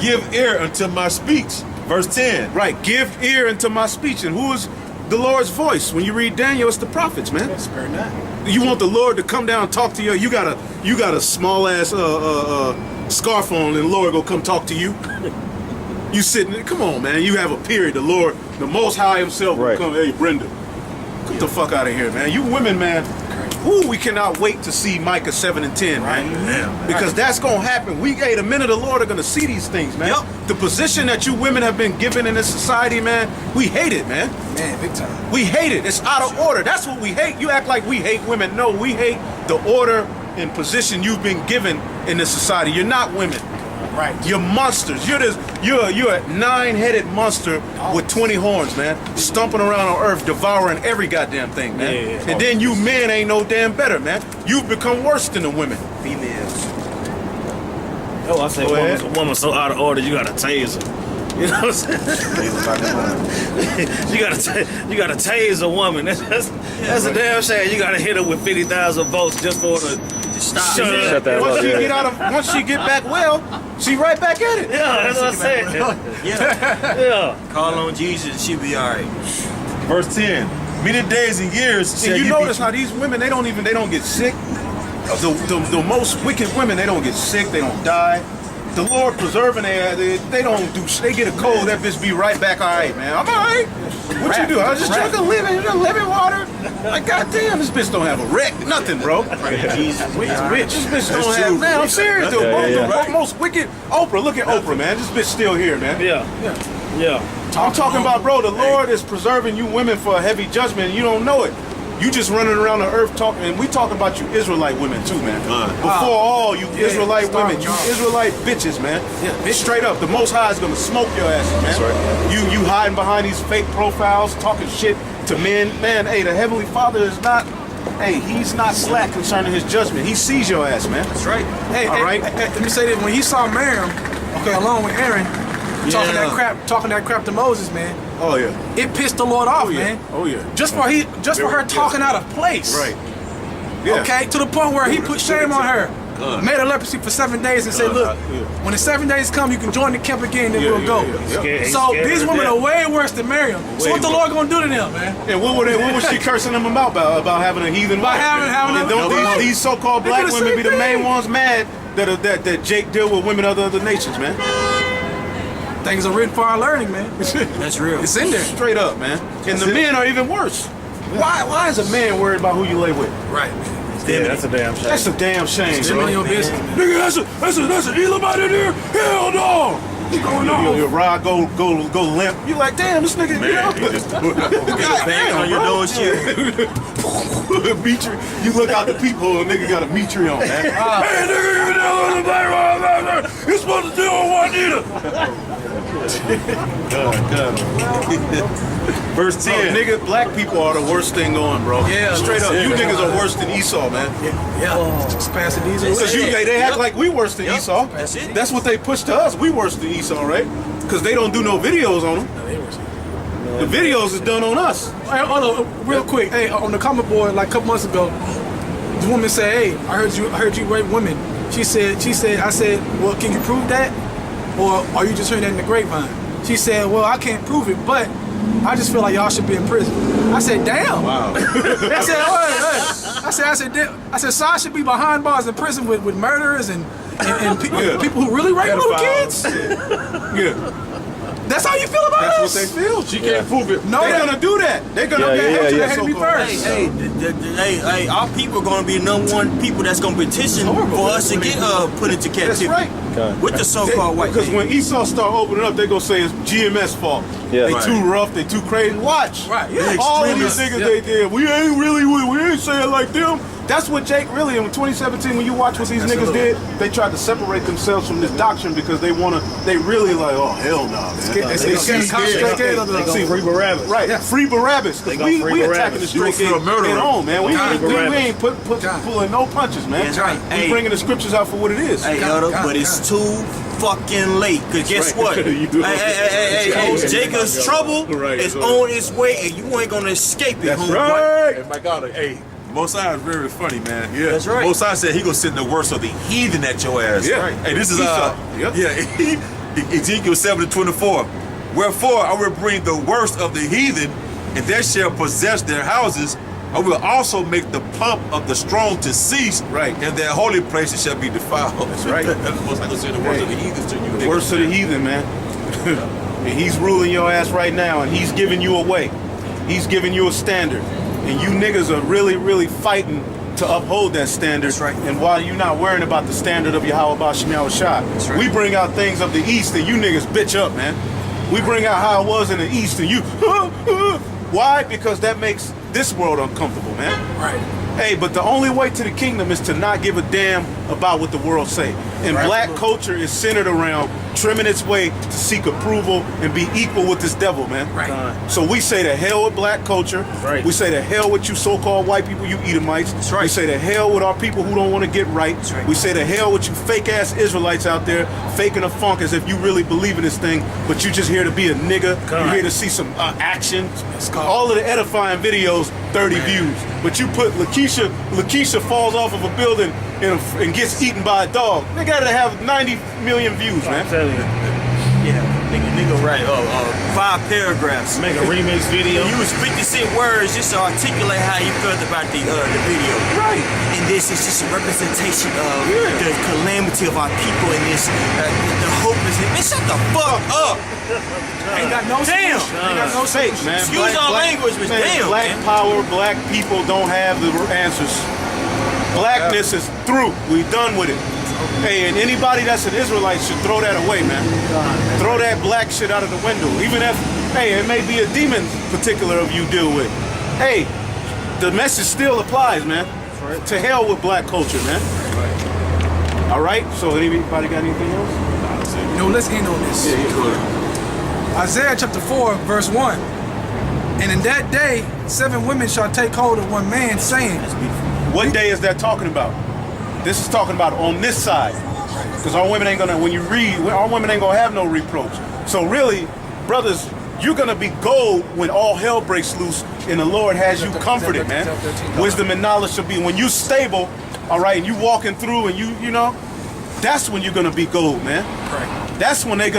Give ear unto my speech. Verse 10. Right. Give ear unto my speech. And who is the Lord's voice? When you read Daniel, it's the prophets, man. That's very nice. You want the Lord to come down and talk to you. You got a small ass scarf on, and the Lord go come talk to you. You sitting there, come on, man. You have a period. The Lord, the Most High Himself will come. Hey, Brenda, get the fuck out of here, man. You women, man. Ooh, we cannot wait to see Micah 7 and 10, man. Yeah. Because that's gonna happen. The men of the Lord are gonna see these things, man. Yep. The position that you women have been given in this society, man, we hate it, man. Man, big time. We hate it. It's out of order. That's what we hate. You act like we hate women. No, we hate the order and position you've been given in this society. You're not women. Right. You're monsters. You're a 9-headed monster with 20 horns, man. Stomping around on earth, devouring every goddamn thing, man. Yeah. And then you men ain't no damn better, man. You've become worse than the women. Females. Oh, I say a woman so out of order, you gotta tase her. You know what I'm saying? you gotta tase a woman. That's a damn shame. You gotta hit her with 50,000 volts just for her to stop. Shut that once she get back well, she right back at it. Yeah, that's what I said. Yeah. Call on Jesus, she be alright. Verse 10. Many days and years. And you notice how these women they don't get sick. The most wicked women, they don't get sick, they don't die. The Lord preserving they don't do. They get a cold, that bitch be right back. All right, man. I'm all right. What you do? I was just drinking lemon water. Like, goddamn, this bitch don't have a wreck, nothing, bro. Jesus, bitch. This bitch don't have. Man, I'm serious, dude. The most wicked Oprah. Look at Oprah, man. This bitch still here, man. Yeah. I'm talking about, bro, the Lord is preserving you women for a heavy judgment, and you don't know it. You just running around the earth talking, and we talking about you Israelite women too, man. Before all you Israelite women, you Israelite bitches, man. Yeah, straight up, the Most High is gonna smoke your asses, man. That's right. You hiding behind these fake profiles, talking shit to men. Man, hey, the Heavenly Father is not. Hey, he's not slack concerning his judgment. He sees your ass, man. That's right. Hey, all right. Let me say this: when he saw Miriam, along with Aaron, talking that crap to Moses, man. Oh yeah. It pissed the Lord off, man. Oh yeah. Just for her talking out of place. Right. Yeah. Okay, to the point where he put shame on her. Made her leprosy for 7 days and said, look, when the 7 days come, you can join the camp again, then we'll go. So these women are way worse than Miriam. So what the Lord gonna do to them, man? And what was she cursing them about having a heathen wife? having Don't these so-called black women be the main ones mad that Jake deal with women of other nations, man? Things are written for our learning, man. That's real. It's in there. Straight up, man. And the men are even worse. Why is a man worried about who you lay with? Right. Yeah, that's a damn shame. That's a damn shame, It's none of your business. Nigga, that's an Elamite in there? Hell no! What's going on? Your rod go limp. You like, damn, this nigga, Bang on your nose, shit. You look out the peephole, a nigga got a Mitri on, man. Hey, nigga, you down on the back. You're supposed to deal with Juanita. Verse 10. Nigga, black people are the worst thing going, bro. Yeah, straight up. You niggas are worse than Esau, man. Yeah. Just pass the diesel. Because they act like we worse than Esau. That's it. That's what they push to us. We worse than Esau, right? Because they don't do no videos on them. The videos is done on us. Hey, hold on, real quick. Hey, on the comment board, like a couple months ago, the woman said, "Hey, I heard you rape women." I said, "Well, can you prove that, or are you just hearing that in the grapevine?" She said, "Well, I can't prove it, but I just feel like y'all should be in prison." I said, "Damn." Wow. I said, I said, "So I should be behind bars in prison with murderers and people who really rape little kids." Yeah. That's how you feel about That's us? what they feel. She can't prove it. No, they're gonna do that. They're gonna They that had to be first. Hey, our people are gonna be the #1 people that's gonna petition for us to get put into captivity. That's right. With the so-called white Because man. when Esau start opening up, they gonna say it's GMS fault. Yeah. They Right. too rough, they too crazy. Watch. Right, yeah. All of these Extremists. niggas they did. We ain't saying like them. That's what Jake really in 2017 when you watch what these niggas did, they tried to separate themselves from this doctrine because they really like, oh hell nah, man. Free Barabbas. Right, free Barabbas. Because we attacking the straight You a murderer. head on, man. We ain't God. pulling no punches, man. That's right. We Hey. bringing the scriptures out for what it is. Hey, Elder, but it's too fucking late. Cause guess what? Hey, Jacob's trouble is on its way, and you ain't gonna escape it. That's homeboy. right. And my God, hey, Mosiah is very funny, man. Yeah. That's right. Mosiah said he gonna send the worst of the heathen at your ass. Yeah. Right. Hey, this is Esau. Yep. Ezekiel 7:24. Wherefore I will bring the worst of the heathen, and they shall possess their houses. I will also make the pomp of the strong to cease, Right. and their holy places shall be defiled. That's right. That's Mosiah gonna say the worst of the heathens to you. The worst of the heathen, man. And he's ruling your ass right now, and he's giving you a way. He's giving you a standard. And you niggas are really, really fighting to uphold that standard. That's right. And while you're not worrying about the standard of Yahweh Shemiah Shah, right. we bring out things of the East, and you niggas bitch up, man. We bring out how it was in the East, and you... Why? Because that makes this world uncomfortable, man. Right. Hey, but the only way to the kingdom is to not give a damn about what the world say. And black culture is centered around trimming its way to seek approval and be equal with this devil, man. Right. So we say to hell with black culture. Right. We say to hell with you so-called white people, you Edomites. That's right. We say to hell with our people who don't want to get right. That's right. We say to hell with you fake-ass Israelites out there faking a funk as if you really believe in this thing, but you just here to be a nigga. You're here to see some action. All of the edifying videos, 30 views. But you put Lakeisha falls off of a building and gets eaten by a dog. They gotta have 90 million views, I'm man. telling you. Yeah, nigga, right. 5 paragraphs. Make a remix video. You use 56 words just to articulate how you felt about the video. Right. And this is just a representation of the calamity of our people and this, the hopelessness. Man, shut the fuck up. Ain't got no Damn. solution. Ain't got no Fake, solution. man. Excuse our language, but damn, Black man. power, black people don't have the answers. Blackness is through. We done with it. Hey, and anybody that's an Israelite should throw that away, man. Throw that black shit out of the window. Even if Hey, it may be a demon particular of you deal with. Hey, the message still applies, man. Right. To hell with black culture, man. Right. All right. So anybody got anything else? You know, let's end on this. Yeah. Isaiah chapter 4, verse 1. And in that day, 7 women shall take hold of one man, saying. What day is that talking about? This is talking about on this side. Because our women ain't gonna, when you read, our women ain't gonna have no reproach. So really, brothers, you're gonna be gold when all hell breaks loose and the Lord has you comforted, man. Wisdom and knowledge should be, when you stable, all right, and you walking through and you know, that's when you're gonna be gold, man. Right. That's when they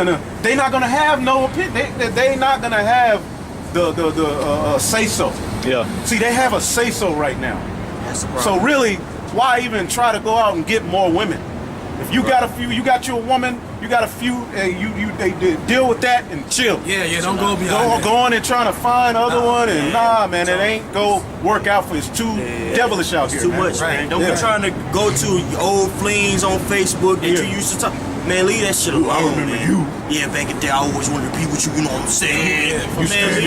not gonna have no opinion. They not gonna have the say so. Yeah. See, they have a say so right now. That's the problem. So really, why even try to go out and get more women? If you got a few, you got you a woman, you got a few, they deal with that and chill. Yeah, don't go beyond Go on and trying to find other one, and nah, man, it ain't go work out for. It's too devilish out here. Too man. much, man. Don't be trying to go to old flings on Facebook that you used to talk. Man, leave that shit alone. I remember man. you. Yeah, back in the day, I always wanted to be with you. You know what I'm saying? Yeah, man,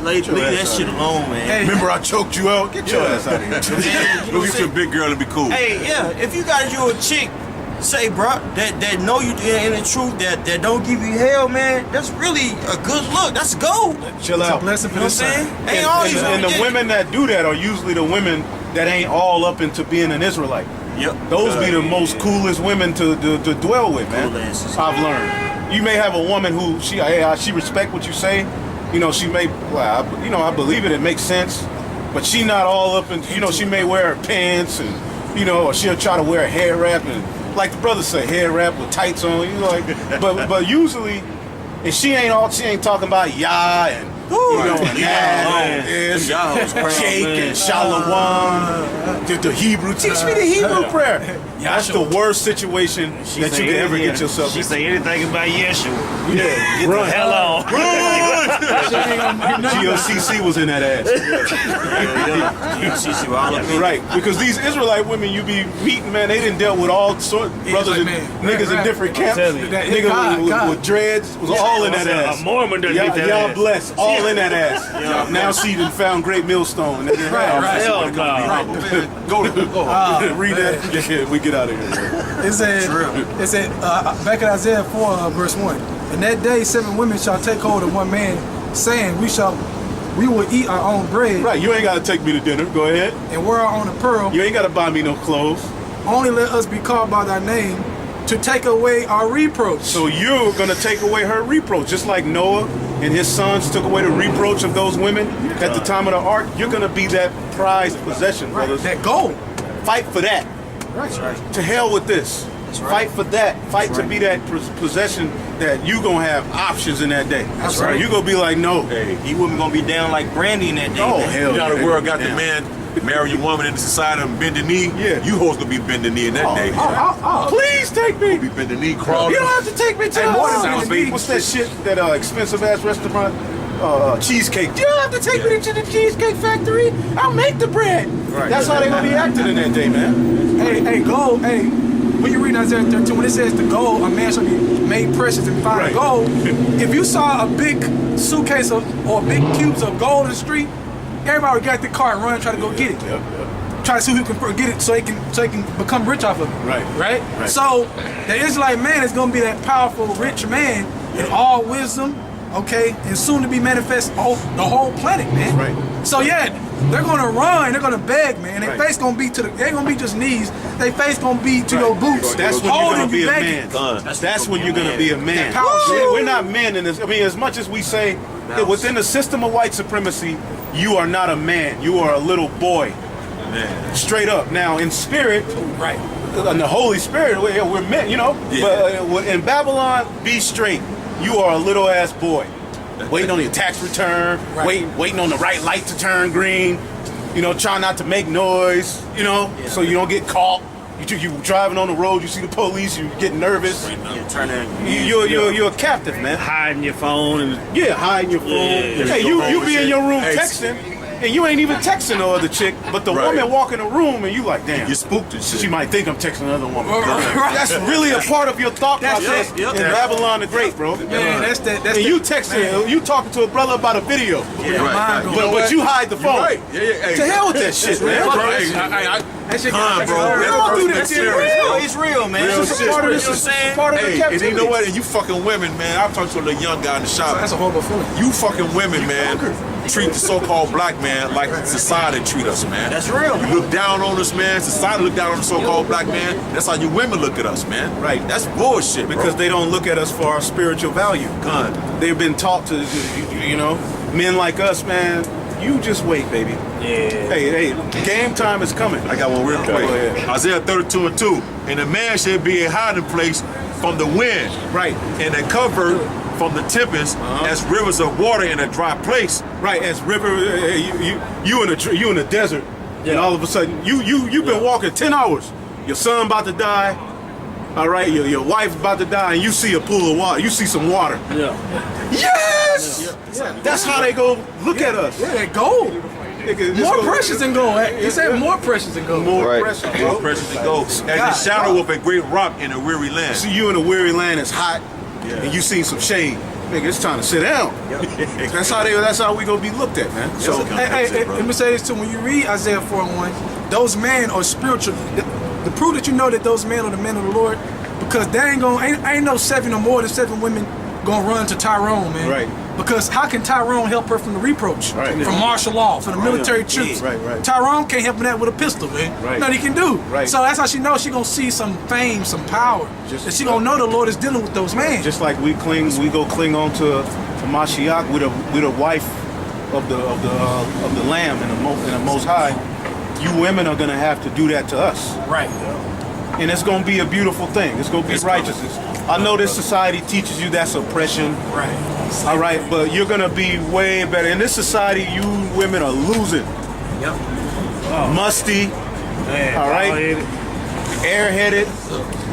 leave that shit alone, man. Hey, remember I choked you out? Get your ass out of here. Man, Go get your big girl and be cool. Hey, yeah, if you got you a chick, say, bro, that know you in the truth, that don't give you hell, man, that's really a good look. That's gold. Chill out. It's a blessing for this saying? side. Ain't all these And the women that do that are usually the women that ain't all up into being an Israelite. Yep. Those be the most coolest women to dwell with, man. Cool asses. I've learned. You may have a woman who she respect what you say. You know, she may, I believe it. It makes sense. But she not all up in, she may wear her pants and, or she'll try to wear a hair wrap and, like the brothers say, hair wrap with tights on. But usually, and she ain't talking about Yah and and Jake and Shalom, the Hebrew. Teach me the Hebrew prayer. That's the worst situation that you can ever get yourself She in. say anything about Yeshua. Yeah, Get the hell on. GOCC was in that ass. Right, because these Israelite women you be meeting, man, they didn't deal with all sorts brothers and niggas in different camps. Niggas with dreads was all in that ass. A Mormon doesn't get that Y'all ass. blessed, all in that ass. Now she done found Great Millstone. Hell no. Go read that. Yeah, we get out of here. It said back in Isaiah 4, verse 1. In that day, 7 women shall take hold of one man, saying, we will eat our own bread. Right, you ain't got to take me to dinner. Go ahead. And wear our own apparel. You ain't got to buy me no clothes. Only let us be called by thy name to take away our reproach. So you're going to take away her reproach. Just like Noah and his sons took away the reproach of those women at the time of the ark. You're going to be that prized possession, brothers. That gold. Fight for that. Right. To hell with this. Fight for that. Fight to be that possession that you gonna have options in that day. That's right. You gonna be like, no. Hey, he wasn't gonna be down like Brandy in that day. Oh, man. hell You know yeah. the world got the man marry your woman in the society and bend the knee. Yeah. You hoes gonna be bending the knee in that day. Please take me. Be bending the knee, crawling. You don't have to take me to more than that, the what's that shit, that expensive ass restaurant? Cheesecake. You don't have to take me to the Cheesecake Factory. I'll make the bread. Right. That's how they gonna be acting in that day, man. Hey, gold. Hey, when you read Isaiah 13, when it says the gold, a man shall be made precious and find Right. gold. If you saw a big suitcase or big cubes of gold in the street, everybody would get out the car and run and try to go get it. Try to see who can get it so he can become rich off of it. Right? So the Israelite man is gonna be that powerful, rich man in all wisdom, okay, and soon to be manifest the whole planet, man. Right. So yeah, they're gonna run, they're gonna beg, man. Their face gonna be they ain't gonna be just knees. Their face gonna be to your boots. That's when you're holding gonna be you a begging. man. That's when you're gonna be a man. Woo! We're not men in this. I mean, as much as we say that within the system of white supremacy, you are not a man. You are a little boy. Man. Straight up. Now, in spirit, Right. in the Holy Spirit, we're men, But in Babylon, be straight. You are a little ass boy. Waiting on your tax return, waiting on the right light to turn green, trying not to make noise, so you don't get caught. You driving on the road, you see the police, you get nervous. You're a captive, man. Hiding your phone and hiding your phone. Hey, you be in your room texting. and you ain't even texting no other chick, but the woman walk in the room and you like, damn, You spooked and shit. she might think I'm texting another woman. That's really a part of your thought process in Babylon the Great, bro. Man, that's and you texting, you talking to a brother about a video, but you hide the phone. Right. Yeah. To hell with that shit, man. That shit We all do that shit. It's real, man. Real It's shit. part of This is part of the Hey, and captivity. you know what? And you fucking women, man. I'm talking to a little young guy in the shop. That's a horrible feeling. You fucking women, man, treat the so-called black man like society treat us, man. That's real. You look down on us, man. Society look down on the so-called black man. That's how you women look at us, man. Right. That's bullshit, Because they don't look at us for our spiritual value. God. They've been taught to, men like us, man. You just wait, baby. Yeah. Hey, game time is coming. I got one real quick. Go ahead. Isaiah 32:2. And a man shall be a hiding place from the wind, Right, and a cover from the tempest, as rivers of water in a dry place. right. As river, you in the desert, and all of a sudden you've been walking 10 hours. Your son about to die. All right, your wife's about to die, and you see a pool of water. You see some water. Yeah. Yes, that's how they go look at us. Yeah, gold. Nigga, this More go- precious than gold. He said more precious than gold. More Right. precious. More bro. precious than gold. As the shadow of a great rock in a weary land. See you in a weary land, it's hot, and you see some shade. Nigga, it's time to sit down. That's how we gonna be looked at, man. So Hey, let me say this too. When you read Isaiah 4:1, those men are spiritual. The proof that you know that those men are the men of the Lord, because there ain't no 7 or more than 7 women gonna run to Tyrone, man. Right. Because how can Tyrone help her from the reproach, Right. from martial law, from the military troops? Right. Tyrone can't help that with a pistol, man. Right. Nothing he can do. Right. So that's how she knows she gonna see some fame, some power. That she gonna know the Lord is dealing with those men. just like we go cling on to Mashiach with a wife of the Lamb and the Most High. You women are gonna have to do that to us, Right. and it's gonna be a beautiful thing. It's gonna be righteousness. I know this society teaches you that's oppression. Right. All right, but you're gonna be way better. In this society, you women are losing. Yep. Musty, Man, all right, bald-headed. airheaded,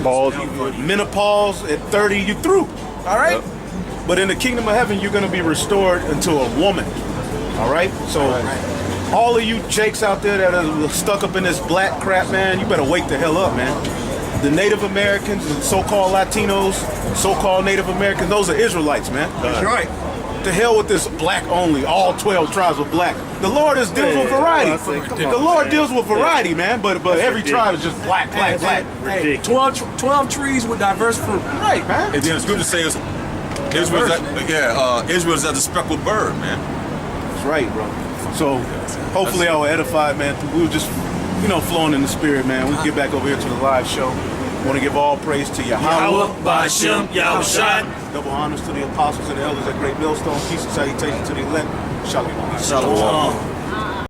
Bald. menopause at 30, you through. All right? But in the kingdom of heaven, you're gonna be restored into a woman. All right? So all of you jakes out there that are stuck up in this black crap, man, you better wake the hell up, man. The Native Americans, the so-called Latinos, so-called Native Americans, those are Israelites, man. That's right. To hell with this black only, all 12 tribes are black. The Lord deals with variety. The Lord deals with variety, man, but every tribe is just black. Hey, 12 trees with diverse fruit. Right, man. And then it's good to say Israel's at the speckled bird, man. That's right, bro. So hopefully I will edify, man. We were just, flowing in the spirit, man. We get back over here to the live show. Want to give all praise to Yahweh. Ba'Shem, Yahushua. Double honors to the apostles and the elders at Great Millstone. Peace and salutation to the elect. Shalom. Shalom.